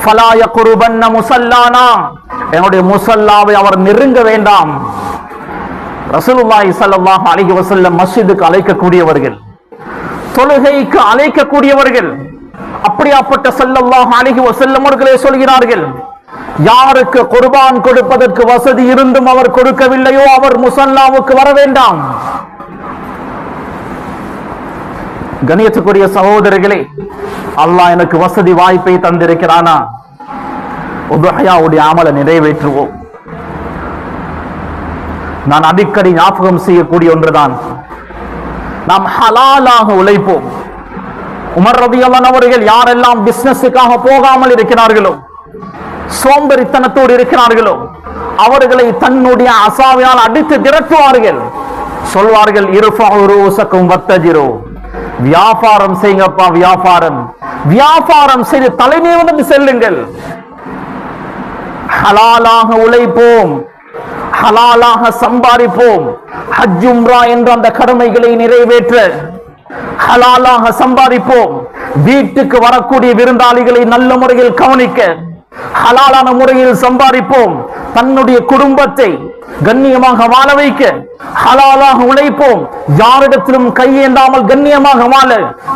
ஃபலா யக்ருபன்ன முஸல்லானா, என்னுடைய முஸல்லாவை அவர் நெருங்க வேண்டாம். ரசூலுல்லாஹி ஸல்லல்லாஹு அலைஹி வஸல்லம் மஸ்ஜிதுக்கு அழைக்கக்கூடியவர்கள், தொழுகைக்கு அழைக்கக்கூடியவர்கள். அப்படியாப்பட்ட ஸல்லல்லாஹு அலைஹி வஸல்லம் அவர்களே சொல்கிறார்கள், யாருக்கு குர்பான் கொடுப்பதற்கு வசதி இருந்தும் அவர் கொடுக்கவில்லையோ அவர் முஸல்லாவுக்கு வர வேண்டாம். கண்ணியத்துக்குரிய சகோதரர்களே, அல்லாஹ் எனக்கு வசதி வாய்ப்பை தந்திருக்கிறானா, உதுஹியாவுடைய அமலை நிறைவேற்றுவோம். நான் அடிக்கடி ஞாபகம் செய்யக்கூடிய ஒன்றுதான், நாம் ஹலாலாக உழைப்போம். உமர் ரலியல்லாஹு அவர்கள் யாரெல்லாம் பிசினஸுக்காக போகாமல் இருக்கிறார்களோ, சோம்பேறித்தனத்தோடு இருக்கிறார்களோ, அவர்களை தன்னுடைய அசாவினால் அடித்து திரட்டுவார்கள். சொல்வார்கள், இர்ஃபஉ ரூஸக்கும் வத்தஜிரு, வியாபாரம் செய்யுங்கப்பா, வியாபாரம் செய்து தலை நிமிர்ந்து செல்லுங்கள். ஹலாலாக உழைப்போம், ஹலாலாக சம்பாதிப்போம். ஹஜ் உம்ரா என்ற அந்த கடமைகளை நிறைவேற்ற ஹலாலாக சம்பாதிப்போம். வீட்டுக்கு வரக்கூடிய விருந்தாளிகளை நல்ல முறையில் கவனிக்க ஹலாலான முறையில் சம்பாதிப்போம். தன்னுடைய குடும்பத்தை கண்ணியமாக வாழ வைக்க ஹலாலாக உழைப்போம். யாரிடத்திலும் கையேந்தாமல் கண்ணியமாக வாழ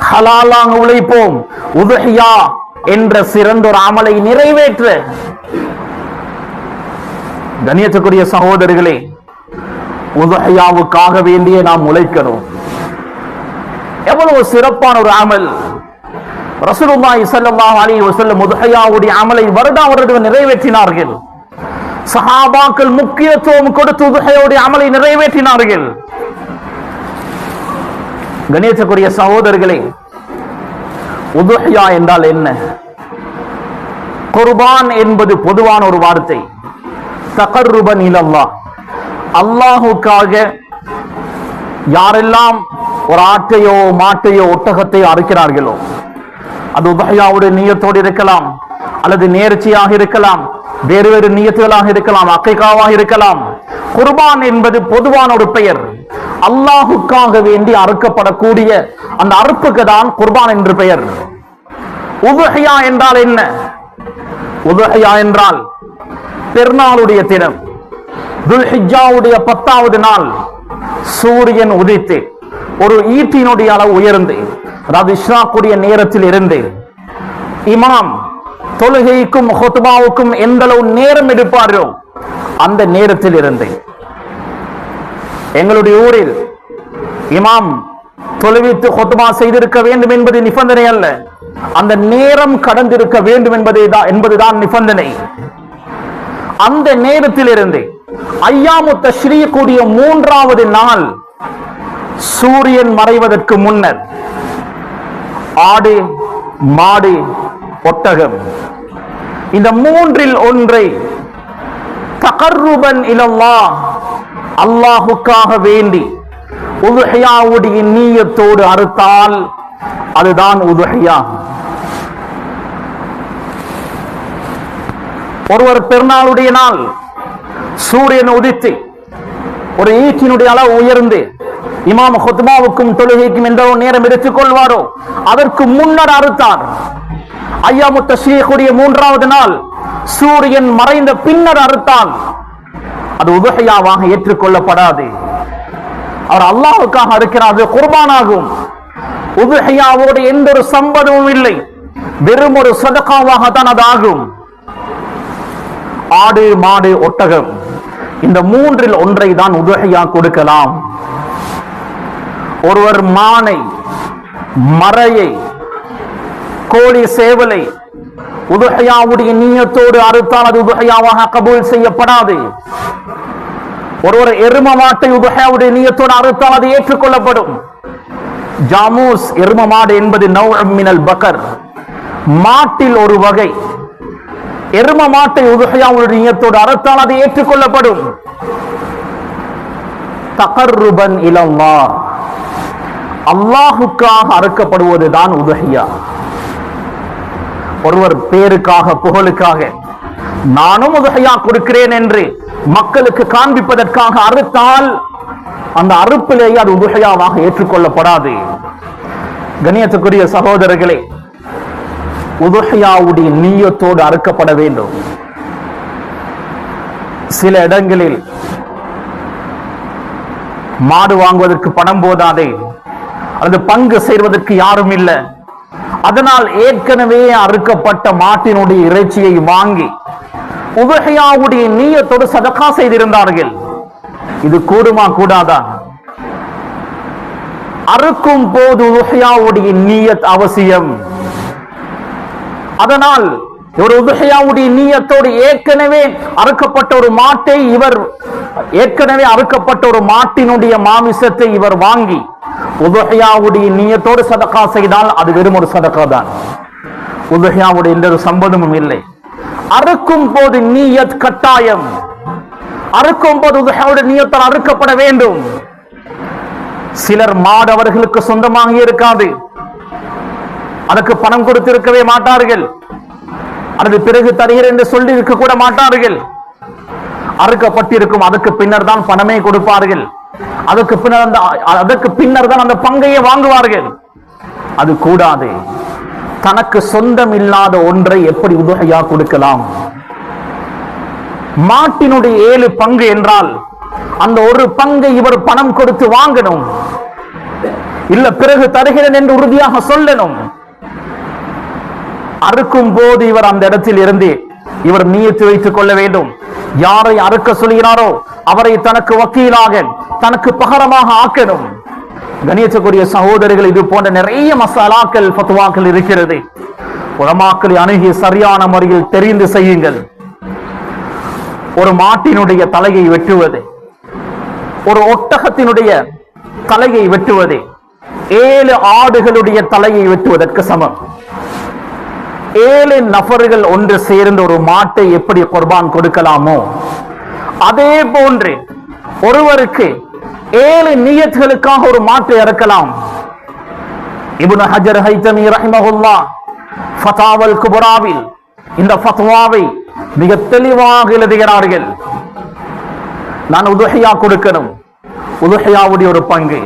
ஹலாலாக உழைப்போம். உதுஹியா என்ற சிறந்த ஒரு அமலை நிறைவேற்ற. கண்ணியத்துக்குரிய சகோதரர்களே, உதுஹியாவுக்காக வேண்டிய நாம் உழைக்கணும். எவ்வளவு சிறப்பான ஒரு அமல்! ரசூலுல்லாஹி ஸல்லல்லாஹு அலைஹி வஸல்லம் உதுஹியாவுடைய அமலை வருடம் நிறைவேற்றினார்கள். சஹாபாக்கள் முக்கியத்துவம் கொடுத்து உதுஹியாவுடைய அமலை நிறைவேற்றினார்கள். கண்ணியத்துக்குரிய சகோதரர்களே, உதுஹியா என்றால் என்ன? குர்பான் என்பது பொதுவான ஒரு வார்த்தை. தகர்ருபன் இலல்லாஹ், அல்லாஹுக்காக யாரெல்லாம் ஒரு ஆட்டையோ மாட்டையோ ஒட்டகத்தையோ அறுக்கிறார்களோ, அது உதுஹியாவுடைய நியத்தோடு இருக்கலாம், அல்லது நேர்ச்சியாக இருக்கலாம், வேறு வேறு நியத்துகளாக இருக்கலாம், அக்கீகாவாக இருக்கலாம். குர்பான் என்பது பொதுவான ஒரு பெயர். அல்லாஹுக்காக வேண்டி அறுக்கப்படக்கூடிய அந்த அறுப்புக்கு தான் குர்பான் என்று பெயர். உதுஹியா என்றால் என்ன? உதுஹியா என்றால் பெருநாளுடைய தினம், துல்ஹிஜ்ஜாவுடைய 10வது நாள் சூரியன் உதித்து ஒரு ஈட்டினுடைய அளவு உயர்ந்து, அதாவது இஷ்ராக்குடைய நேரத்தில் இருந்து இமாம் தொழுகைக்கும் ஹுத்பாவுக்கும் எந்த அளவு நேரம் எடுப்பாரோ அந்த நேரத்தில் இருந்து, எங்களுடைய ஊரில் இமாம் தொழுவித்து ஹுத்பா செய்திருக்க வேண்டும் என்பது நிபந்தனை அல்ல, அந்த நேரம் கடந்திருக்க வேண்டும் என்பதுதான் நிபந்தனை. அந்த நேரத்திலிருந்து ஐயாமு தஷ்ரீக் கூடிய 3வது நாள் சூரியன் மறைவதற்கு முன்னர் ஆடு, மாடு, ஒட்டகம் இந்த 3இல் ஒன்றை தகர்ருபன் இலல்லாஹ் அல்லாஹுக்காக வேண்டி உதுஹியாவுடைய நீயத்தோடு அறுத்தால் அதுதான் உதுஹியா. ஒருவர் பெருநாளுடைய நாள் சூரியன் உதித்து ஒரு ஈட்டினுடைய அளவு உயர்ந்து இமாம் ஹுத்பாவுக்கும் தொழுகைக்கும் எந்த நேரம் எடுத்துக் கொள்வாரோ அதற்கு முன்னர் அறுத்தார். ஐயாமு தஷ்ரீக்குடைய 3வது நாள் சூரியன் மறைந்த பின்னர் அறுத்தால் அது உதுஹியாவாக ஏற்றுக்கொள்ளப்படாது. அவர் அல்லாஹ்வுக்காக அறுக்கிறார், அது குர்பானாகும். உதுஹியாவோடு எந்த ஒரு சம்பந்தமும் இல்லை, வெறும் ஒரு சதகாவாக தான் அது ஆகும். ஆடு, மாடு, ஒட்டகம் இந்த 3இல் ஒன்றை தான் உதுஹியா கொடுக்கலாம். ஒருவர் மானை, மறையை, கோழி, சேவலை உதுஹியாவுடைய நீயத்தோடு அறுத்தால் அது உதுஹியாவாக கபூல் செய்யப்படாது. ஒருவர் எரும மாட்டை உதுஹியாவுடைய நீயத்தோடு அறுத்தால் அது ஏற்றுக்கொள்ளப்படும். ஜாமூஸ் எரும மாடு என்பது நௌஅம் மினல் பக்கர், மாட்டில் ஒரு வகை. எரும மாட்டை உதுஹியாவுடைய நீயத்தோடு அறுத்தால் அது ஏற்றுக்கொள்ளப்படும். தகர்ருபன் இலல்லாஹ் அல்லாஹுக்காக அறுக்கப்படுவதுதான் உதுஹியா. ஒருவர் பேருக்காக, புகழுக்காக நானும் உதுஹியா கொடுக்கிறேன் என்று மக்களுக்கு காண்பிப்பதற்காக அறுத்தால் அந்த அறுப்பிலேயே அது உதுஹியாவாக ஏற்றுக்கொள்ளப்படாது. கண்ணியத்துக்குரிய சகோதரர்களே, உதுஹியாவுடைய நீயத்தோடு அறுக்கப்பட வேண்டும். சில இடங்களில் மாடு வாங்குவதற்கு பணம் போதாதே, அல்லது பங்கு செய்வதற்கு யாரும் இல்லை, அதனால் ஏற்கனவே அறுக்கப்பட்ட மாட்டினுடைய இறைச்சியை வாங்கி உதுஹியாவுடைய நீயத்தோடு சதகா செய்திருந்தார்கள். இது கூடுமா கூடாதா? அறுக்கும் போது உதுஹியாவுடைய நீயத் அவசியம். அதனால் ஒரு உதுஹியாவுடைய நீயத்தோடு ஏற்கனவே அறுக்கப்பட்ட ஒரு மாட்டை ஏற்கனவே அறுக்கப்பட்ட ஒரு மாட்டினுடைய மாமிசத்தை இவர் வாங்கி உதுஹியாவுடைய நீயத்தோடு சதகா செய்தால் அது வெறும் ஒரு சதகா தான். உதுஹியாவுடைய எந்த ஒரு சம்பந்தமும் இல்லை. அறுக்கும் போது நீயத் கட்டாயம். அறுக்கும் போது உதுஹியாவுடைய நீயத்தால் அறுக்கப்பட வேண்டும். சிலர் மாடு அவர்களுக்கு சொந்தமாக இருக்காது, அதற்கு பணம் கொடுத்திருக்கவே மாட்டார்கள், அல்லது பிறகு தருகிறேன் என்று சொல்லி இருக்க கூட மாட்டார்கள். அறுக்கப்பட்டிருக்கும், அதற்கு பின்னர் தான் பணமே கொடுப்பார்கள், அதற்கு பின்னர் தான் அந்த பங்கையே வாங்குவார்கள். அது கூடாது. தனக்கு சொந்தம் இல்லாத ஒன்றை எப்படி உதுஹியா கொடுக்கலாம்? மாட்டினுடைய 7 பங்கு என்றால் அந்த ஒரு பங்கை இவர் பணம் கொடுத்து வாங்கணும், இல்ல பிறகு தருகிறேன் என்று உறுதியாக சொல்லணும். அறுக்கும் போது இவர் அந்த இடத்தில் இருந்து இவர் நியத்து வைத்துக் கொள்ள வேண்டும். யாரை அறுக்க சொல்கிறாரோ அவரை தனக்கு வக்கீலாக, தனக்கு பகரமாக ஆக்கணும். கணியத்துக்குரிய சகோதரர்கள், இது போன்ற நிறைய மசாலாக்கள், ஃபத்வாக்கள் இருக்கிறது. உலமாக்களை அணுகி சரியான முறையில் தெரிந்து செய்யுங்கள். ஒரு மாட்டினுடைய தலையை வெட்டுவது, ஒரு ஒட்டகத்தினுடைய தலையை வெட்டுவது 7 ஆடுகளுடைய தலையை வெட்டுவதற்கு சமம். 7 நபர்கள் ஒன்று சேர்ந்து ஒரு மாட்டை எப்படி குர்பான் கொடுக்கலாமோ அதே போன்று ஒருவருக்கு 7 நியத்துகளுக்காக ஒரு மாட்டை அறுக்கலாம். இப்னு ஹஜர் ஹைதமி ரஹிமஹுல்லாஹ் ஃபதாவல் குபராவில் இந்த ஃபத்வாவை மிக தெளிவாக எழுதுகிறார்கள். நான் உதுஹியா கொடுக்கணும், உதுஹியாவுடைய ஒரு பங்கு.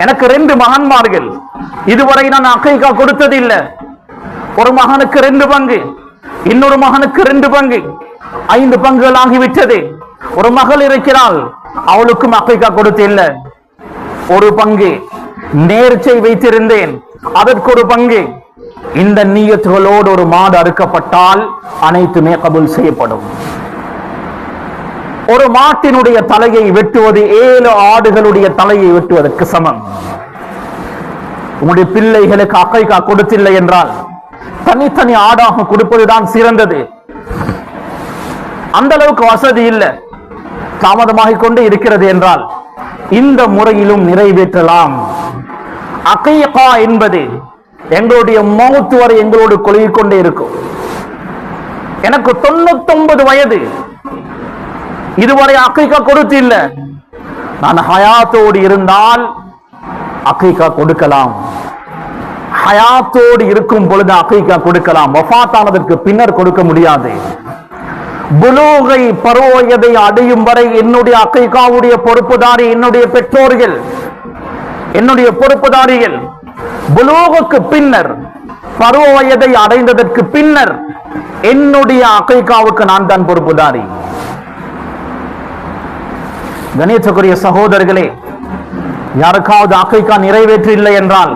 எனக்கு 2 மகன்மார்கள், இதுவரை நான் அகீகா கொடுத்ததில்லை. ஒரு மகனுக்கு 2 பங்கு, இன்னொரு மகனுக்கு 2 பங்கு, 5 பங்குகள் ஆகிவிட்டது. ஒரு மகள் இருக்கிறாள், அவளுக்கும் அகீகா கொடுத்து இல்லை. ஒரு பங்கு நேர்ச்சை வைத்திருந்தேன், அதற்கு ஒரு பங்கு. இந்த நியத்துகளோடு ஒரு மாடு அறுக்கப்பட்டால் அனைத்துமே கபூல் செய்யப்படும். ஒரு மாட்டினுடைய தலையை வெட்டுவது 7 ஆடுகளுடைய தலையை வெட்டுவதற்கு சமம். உங்களுடைய பிள்ளைகளுக்கு அக்கைகா கொடுத்தில்லை என்றால் தனித்தனி ஆடாக கொடுப்பதுதான் சிறந்தது. அந்த அளவுக்கு வசதி இல்லை, தாமதமாகிக் கொண்டே இருக்கிறது என்றால் இந்த முறையிலும் நிறைவேற்றலாம். அக்கைகா என்பது எங்களுடைய மௌத் வரை எங்களோடு கொள்கை கொண்டே இருக்கும். எனக்கு 99 வயது, இதுவரை அக்கைகா கொடுத்து இல்லை. நான் ஹயாத்தோடு இருந்தால் அக்கைகா கொடுக்கலாம். ஹயாத்தோடு இருக்கும் பொழுது அக்கைகா கொடுக்கலாம். வஃபாத்தானதற்கு பின்னர் கொடுக்க முடியாது. புலூகை பருவயதை அடையும் வரை என்னுடைய அக்கைகாவுடைய பொறுப்புதாரி என்னுடைய பெற்றோர்கள், என்னுடைய பொறுப்புதாரிகள். புலூகுக்கு பின்னர், பருவ வயதை அடைந்ததற்கு பின்னர் என்னுடைய அக்கைகாவுக்கு நான் தான் பொறுப்புதாரி. கணேசக்குரிய சகோதரர்களே, யாருக்காவது அக்கைகா நிறைவேற்றி இல்லை என்றால்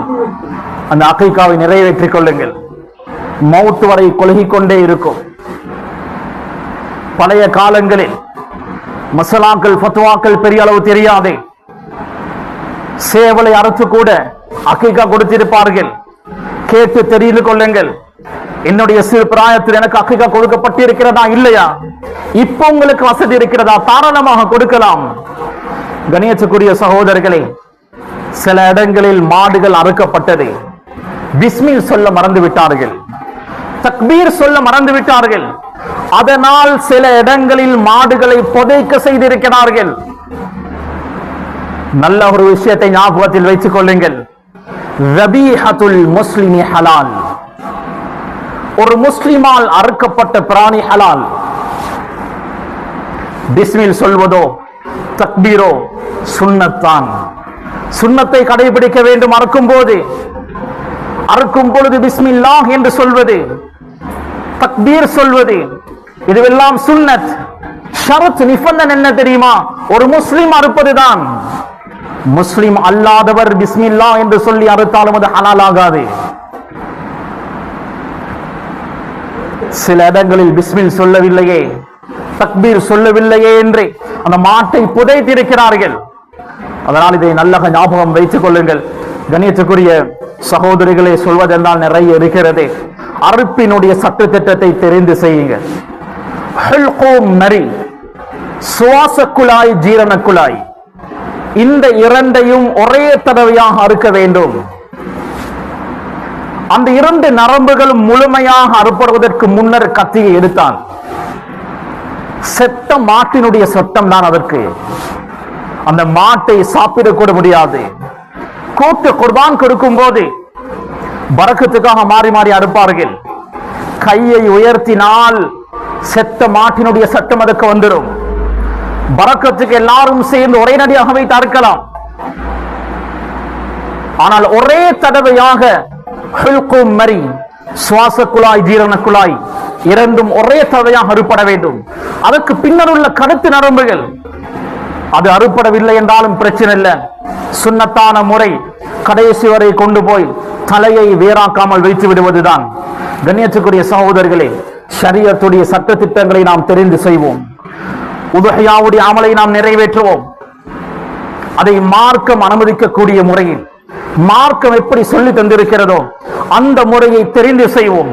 அந்த அக்கைகாவை நிறைவேற்றிக் கொள்ளுங்கள். மௌத் வரை கொள்கிக் கொண்டே இருக்கும். பழைய காலங்களில் மசாலாக்கள் ஃபத்வாக்கள் பெரிய அளவு தெரியாதே, சேவலை அறுத்து கூட அக்கைகா கொடுத்திருப்பார்கள். கேட்டு தெரிந்து கொள்ளுங்கள், என்னுடைய சிறு பிராயத்தில் எனக்கு அக்கைகா கொடுக்கப்பட்டிருக்கிறதா இல்லையா, இப்ப உங்களுக்கு வசதி இருக்கிறதா, தாராளமாக கொடுக்கலாம். கணேசக்குரிய சகோதரர்களே, சில இடங்களில் மாடுகள் அறுக்கப்பட்டது, பிஸ்மில் சொல்ல மறந்து விட்டார்கள், தக்பீர் சொல்ல மறந்து விட்டார்கள். அதனால் சில இடங்களில் மாடுகளை புதைக்க செய்திருக்கிறார்கள். நல்ல ஒரு விஷயத்தை ஞாபகத்தில் வைத்துக் கொள்ளுங்கள். ரபீஹத்துல் முஸ்லிமி ஹலால். ஒரு முஸ்லிமால் அறுக்கப்பட்ட பிராணி ஹலால். பிஸ்மில் சொல்வதோ தக்பீரோ சுன்னத்தான். சுன்னத்தை கடைபிடிக்க வேண்டும். அறுக்கும் பொழுது பிஸ்மில்லாஹ் என்று சொல்வது, தக்பீர் சொல்வது, இதுவெல்லாம் சுன்னத். ஷரத் நிபந்தனை என்ன தெரியுமா? ஒரு முஸ்லிம் அறுப்பதுதான். முஸ்லிம் அல்லாதவர் பிஸ்மில்லா என்று சொல்லி அறுத்தாலும் அது ஹலால் ஆகாது. சில இடங்களில் பிஸ்மில் சொல்லவில்லையே, தக்பீர் சொல்லவில்லையே என்று அந்த மாட்டை புதைத்திருக்கிறார்கள். அதனால் இதை நல்ல ஞாபகம் வைத்துக் கொள்ளுங்கள். கணியத்துக்குரிய சகோதரிகளை சொல்வதென்றால் நிறைய இருக்கிறது. அறுப்பினுடைய சட்ட திட்டத்தை தெரிந்து செய்யுங்கள். நரி, சுவாச குழாய், ஜீரண குழாய், இந்த இரண்டையும் ஒரே தடவையாக அறுக்க வேண்டும். அந்த 2 நரம்புகள் முழுமையாக அறுப்படுவதற்கு முன்னர் கத்தியை எடுத்தான். செத்த மாட்டினுடைய சத்தம் தான் அதற்கு. அந்த மாட்டை சாப்பிடக்கூட முடியாது. கூட்டு குர்பான் கொடுக்கும் போது பரக்கத்துக்காக மாறி மாறி அறுப்பார்கள். கையை உயர்த்தினால் செத்த மாட்டினுடைய சத்தம் அதற்கு வந்துடும். பரக்கத்துக்கு எல்லாரும் சேர்ந்து ஒரே நடியாக வைத்து அறுக்கலாம். ஆனால் ஒரே தடவையாக மரி, சுவாச குழாய், ஜீரண குழாய் இரண்டும் ஒரே தடவையாக அறுப்பட வேண்டும். அதற்கு பின்னர் உள்ள கருத்து நரம்புகள் அது அறுப்படவில்லை என்றாலும் பிரச்சனை இல்லை. சுன்னத்தான முறை கடைசி வரை கொண்டு போய் தலையை வேறாக்காமல் வைத்து விடுவதுதான். கண்ணியத்துக்குரிய சகோதரர்களே, ஷரியத்துடைய சட்ட திட்டங்களை நாம் தெரிந்து செய்வோம். உதுஹியாவுடைய அமலை நாம் நிறைவேற்றுவோம். அதை மார்க்கம் அனுமதிக்கக்கூடிய முறையில், மார்க்கம் எப்படி சொல்லி தந்திருக்கிறதோ அந்த முறையை தெரிந்து செய்வோம்.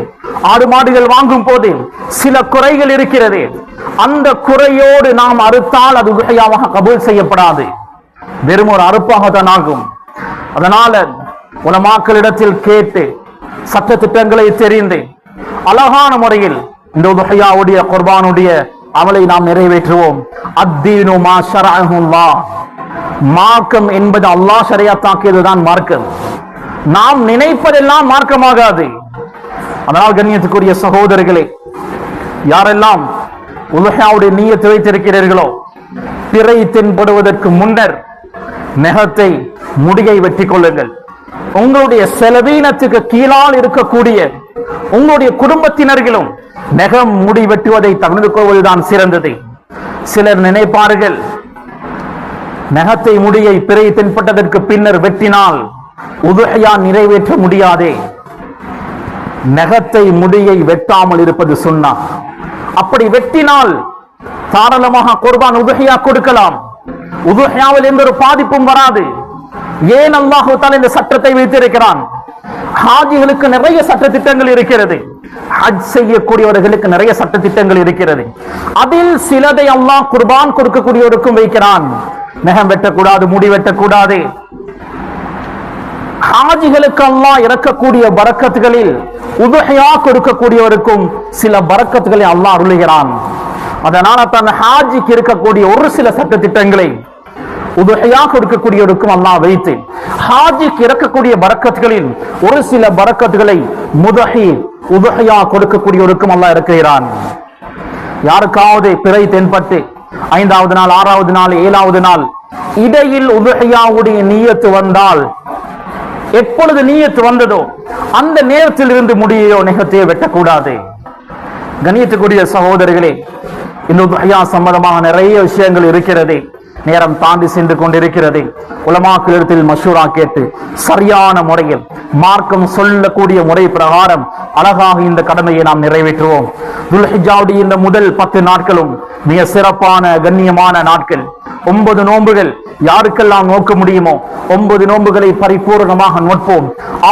ஆடு மாடுகள் வாங்கும் போது சில குறைகள் இருக்கிறது. அந்த குறையோடு நாம் அறுத்தால் அது உதுஹியாவாக கபூல் செய்யப்படாது, வெறும் ஒரு அறுப்பாகத்தான் ஆகும். அதனால உலமாக்களிடத்தில் கேட்டு சட்ட திட்டங்களை தெரிந்து அழகான முறையில் இந்த உதுஹியாவுடைய குர்பானுடைய அமலை நாம் நிறைவேற்றுவோம். அத்தீனு மா ஷரஅஹுல்லாஹ், மார்க்கம் என்பது அல்லாஹ் ஷரியத்தாக்கியதுதான் மார்க்கம். நாம் நினைப்பதெல்லாம் மார்க்கமாகாது. அதனால் கண்ணியத்துக்குரிய சகோதரர்களே, யாரெல்லாம் உதுஹியாவுடைய நிய்யத் வைத்திருக்கிறீர்களோ, பிறை தென்படுவதற்கு முன்னர் நெகத்தை, முடியை வெட்டிக் கொள்ளுங்கள். உங்களுடைய செலவீனத்துக்கு கீழால் இருக்கக்கூடிய உங்களுடைய குடும்பத்தினர்களும் நெகம், முடி வெட்டுவதை தவிர்த்து கொள்வதுதான் சிறந்தது. சிலர் நினைப்பார்கள், நெகத்தை, முடியை பிறை தென்பட்டதற்கு பின்னர் வெட்டினால் உதுஹியா நிறைவேற்ற முடியாதே. நெகத்தை, முடியை வெட்டாமல் இருப்பது சுன்னah. அப்படி வெட்டினால் தாராளமாக குர்பான் உதுஹியா கொடுக்கலாம். உதுஹியாவில் எந்த ஒரு பாதிப்பும் வராது. ஏன் அல்லாஹ் தஆலா இந்த சட்டத்தை வைத்திருக்கிறான்? ஹாஜிகளுக்கு நிறைய சட்ட திட்டங்கள் இருக்கிறது. ஹஜ் செய்யக்கூடியவர்களுக்கு நிறைய சட்ட திட்டங்கள் இருக்கிறது. அதில் சிலதை அல்லாஹ் குர்பான் கொடுக்கக்கூடியவருக்கும் வைக்கிறான். நகம் வெட்டக்கூடாது, முடி வெட்டக்கூடாது. ஹாஜிகளுக்கு அல்லாஹ் இறக்கக்கூடிய பரக்கத்துகளில் உதுஹியா கொடுக்கக்கூடியவருக்கும் சில பரக்கத்துகளை அல்லாஹ் அருளுகிறான். அதனால தன் ஹாஜிக்கு இருக்கக்கூடிய ஒரு சில சட்ட திட்டங்களை உதுஹியா கொடுக்கக்கூடியவருக்கும் அல்லாஹ் வைத்து ஹாஜிக்கு இறக்கக்கூடிய பரக்கத்துகளில் ஒரு சில பரக்கத்துகளை உதுஹியா கொடுக்கக்கூடியவருக்கும் அல்லாஹ் இருக்கிறான். யாருக்காவது பிறை தென்பட்டு 5வது நாள், 6வது நாள், 7வது நாள் இடையில் உதுஹியாவுடைய நியத்து வந்தால், எப்பொழுது நியத்து வந்ததோ அந்த நேரத்தில் இருந்து முடியோ நெகத்தையோ வெட்டக்கூடாது. கண்ணியத்துக்குரிய சகோதரர்களே, இந்த உதுஹியா சம்பந்தமாக நிறைய விஷயங்கள் இருக்கிறது. நேரம் தாண்டி சென்று கொண்டிருக்கிறது. உலமாக்களிடத்தில் மஷூரா கேட்டு சரியான முறையில் மார்க்கம் சொல்லக்கூடிய முறை பிரகாரம் அழகாக இந்த கடமையை நாம் நிறைவேற்றுவோம். துல்ஹிஜ்ஜாவுடைய இந்த முதல் 10 நாட்களும் மிக சிறப்பான கண்ணியமான நாட்கள். 9 நோன்புகள் யாருக்கெல்லாம் நோக்க முடியுமோ 9 நோன்புகளை பரிபூர்ணமாக நோட்போம்.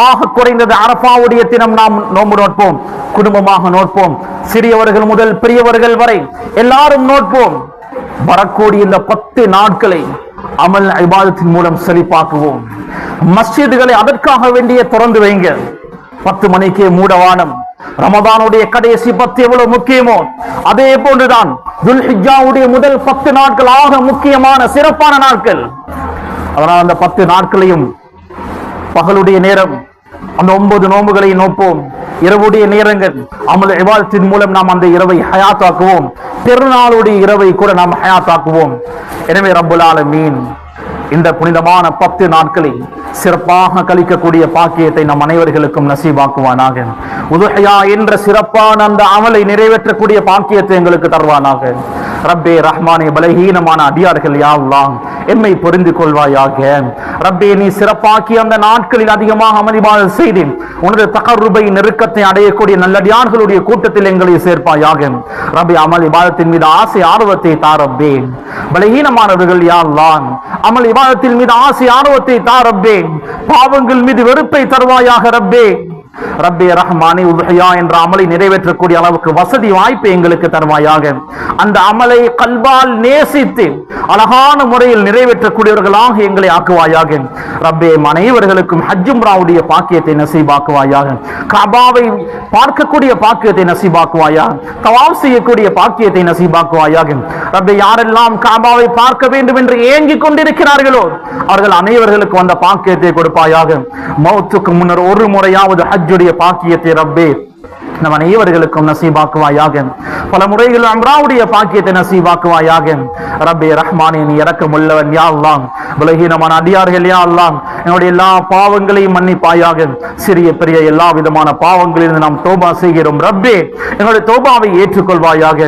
ஆக குறைந்தது அரஃபாவுடைய தினம் நாம் நோன்பு நோட்போம். குடும்பமாக நோட்போம். சிறியவர்கள் முதல் பெரியவர்கள் வரை எல்லாரும் நோட்போம். வரக்கூடிய இந்த 10 நாட்களை அமல் இபாதத்தின் மூலம் செழிப்பாக்குவோம். மஸ்ஜிதுகளை அதற்காக வேண்டிய திறந்து வைங்க. 10 மணிக்கே மூடவானம். ரமதானுடைய கடைசி 10 எவ்வளவு முக்கியமோ அதே போன்றுதான் துல்ஹிஜ்ஜாவுடைய முதல் 10 நாட்கள் ஆக முக்கியமான சிறப்பான நாட்கள். அதனால் அந்த 10 நாட்களையும் பகலுடைய நேரம் அந்த 9 நோன்புகளை நோப்போம். இரவுடைய நேரங்கள் அமல் இபாதத்தின் மூலம் நாம் அந்த இரவை ஹயாத்தாக்குவோம். பெருநாளுடைய இரவை கூட நாம் ஹயாத்தாக்குவோம். எனவே ரப்புல் ஆலமீன் இந்த புனிதமான 10 நாட்களை சிறப்பாக கழிக்கக்கூடிய பாக்கியத்தை நம் அனைவர்களுக்கும் நசீபாக்குவானாக. உதுஹியா என்ற சிறப்பான அந்த அமலை நிறைவேற்றக்கூடிய பாக்கியத்தை எங்களுக்கு தருவானாக. ரப்பே ரஹ்மானே, பலஹீனமான அடியார்கள் யா அல்லாஹ் எம்மை புரிந்து கொள்வாயாக. ரப்பே, நீ சிறப்பாக்கி அந்த நாட்களில் அதிகமாக அமளிபாதல் செய்து உனது தகர்ருபை நெருக்கத்தை அடையக்கூடிய நல்லடியார்களுடைய கூட்டத்தில் எங்களை சேர்ப்பாயாக. ரப்பே, அமல் இபாதத்தின் மீது ஆசை ஆர்வத்தை தாரப்பே. பலஹீனமானவர்கள் யா அல்லாஹ் அமல் இபாதத்தின் மீது ஆசை ஆர்வத்தை தாரப்பே. பாவங்கள் மீது வெறுப்பை தருவாயாக ரப்பே. ரப்பே ரஹ்மானே, உதுஹியா என்ற அமலை நிறைவேற்றக்கூடிய அளவுக்கு வசதி வாய்ப்பை எங்களுக்கு தருவாயாக. அந்த அமலை கல்பால் நேசித்து அழகான முறையில் நிறைவேற்றக்கூடியவர்களாக எங்களை ஆக்குவாயாக. ரப்பே, அனைவர்களுக்கும் ஹஜ் உம்ராவுடைய பாக்கியத்தை நசீபாக்குவாயாக. கஅபாவை பார்க்கக்கூடிய பாக்கியத்தை நசீபாக்குவாயாக. தவாஃப் செய்யக்கூடிய பாக்கியத்தை நசீபாக்குவாயாக. ரப்பே, யாரெல்லாம் கஅபாவை பார்க்க வேண்டும் என்று ஏங்கிக் கொண்டிருக்கிறார்களோ அவர்கள் அனைவர்களுக்கும் அந்த பாக்கியத்தை கொடுப்பாயாக. மௌத்துக்கு முன்னர் ஒரு முறையாவது ஹஜ்ஜுடைய பாக்கியத்தை ரப்பே நம் அனைவர்களுக்கும் நசீபாக்குவாயாக. பல முறைகள் உம்ராவுடைய பாக்கியத்தை நசீபாக்குவாயாக. ரப்பே ரஹ்மானே, நீ இரக்கமுள்ளவன் யா அல்லாஹ். பலஹீனமான அடியார்கள் யா அல்லாஹ் என்னுடைய எல்லா பாவங்களையும் மன்னிப்பாயாக. சிறிய பெரிய எல்லா விதமான பாவங்களிலிருந்து நாம் தௌபா செய்கிறோம். ரப்பே, எங்களுடைய தௌபாவை ஏற்றுக்கொள்வாயாக.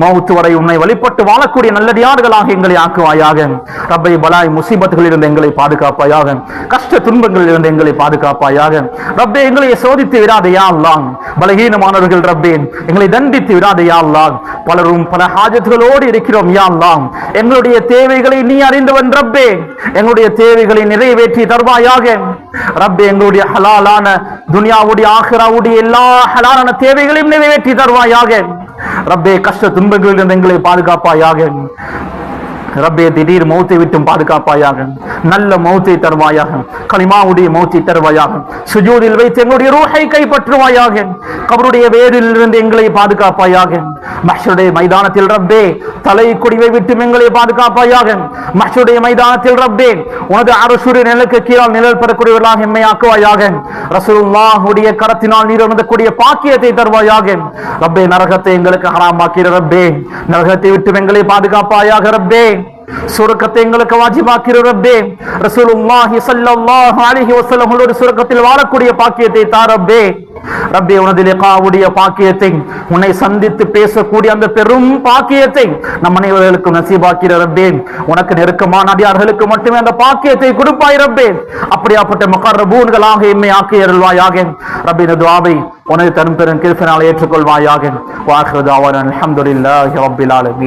மௌத் வரை உன்னை வழிபட்டு வாழக்கூடிய நல்லடியார்களாக எங்களை ஆக்குவாயாக. ரப்பே, பலாய் முசீபத்துகளிலிருந்து எங்களை பாதுகாப்பாயாக. கஷ்ட துன்பங்களிலிருந்து எங்களை பாதுகாப்பாயாக. ரப்பே, எங்களை சோதித்து விடாதே யா அல்லாஹ். பலகீனமானவர்கள் ரப்பே, எங்களை தண்டித்து விடாதே யா அல்லாஹ். பலரும் பல ஹாஜத்துகளோடு இருக்கிறோம் யா அல்லாஹ். எங்களுடைய தேவைகளை நீ அறிந்தவன் ரப்பே. எங்களுடைய தேவைகளை நிறைவேற்றி தருவாயாக. ரப்பே, எங்களுடைய ஹலாலான துனியாவுடைய ஆகிராவுடைய எல்லா ஹலாலான தேவைகளையும் நிறைவேற்றி தருவாயாக. ரப்பே, கஷ்ட துன்பங்களிலிருந்து எங்களை பாதுகாப்பாயாக. ரப்பே, திடீர் மௌத்தை விட்டும் பாதுகாப்பாயாக. நல்ல மௌத்தை தருவாயாக. கலிமாவுடைய மௌத்தை தருவாயாக. சுஜூதில் வைத்து எங்களுடைய ரூஹை கைப்பற்றுவாயாக. கபருடைய வேரிலிருந்து எங்களை பாதுகாப்பாயாக. மஹ்ஷருடைய மைதானத்தில் ரப்பே தலை குடிவை விட்டு எங்களை பாதுகாப்பாயாக. மஹ்ஷருடைய மைதானத்தில் ரப்பே உனது அரசுடைய நிலக்கு கீழால் நிழல் பெறக்கூடியவர்களாக எம்மை ஆக்குவாயாக. ரசூலுல்லாஹுடைய கரத்தினால் நீர் உணரக்கூடிய பாக்கியத்தை தருவாயாக. ரப்பே, நரகத்தை எங்களுக்கு ஹராமாக்கிற ரப்பே, நரகத்தை விட்டு எங்களை பாதுகாப்பாயாக. ரப்பே, சுரக்கத்தை எங்களுக்கு வாஜிபாக்கிற ரப்பே, ரசூலுல்லாஹி ஸல்லல்லாஹு அலைஹி வஸல்லம் அவர்களுடைய சுரக்கத்தில் வாழக்கூடிய பாக்கியத்தை தா ரப்பே. ரப்பே, உனது லிகாவுடைய பாக்கியத்தை, உன்னை சந்தித்து பேசக்கூடிய அந்த பெரும் பாக்கியத்தை நம் அனைவர்களுக்கும் நசீபாக்கிற ரப்பே. உனக்கு நெருக்கமான அடியார்களுக்கு மட்டுமே அந்த பாக்கியத்தை கொடுப்பாய் ரப்பே. அப்படியாப்பட்ட முகர்ரபூன்களாக எம்மை ஆக்கி அருள்வாயாக. ரப்பே, இந்த துஆவை உனது தரும் பெரும் கிருபையினால் ஏற்றுக்கொள்வாயாக. வ ஆகிரு தஅவானா அல்ஹம்துலில்லாஹி ரப்பில் ஆலமீன்.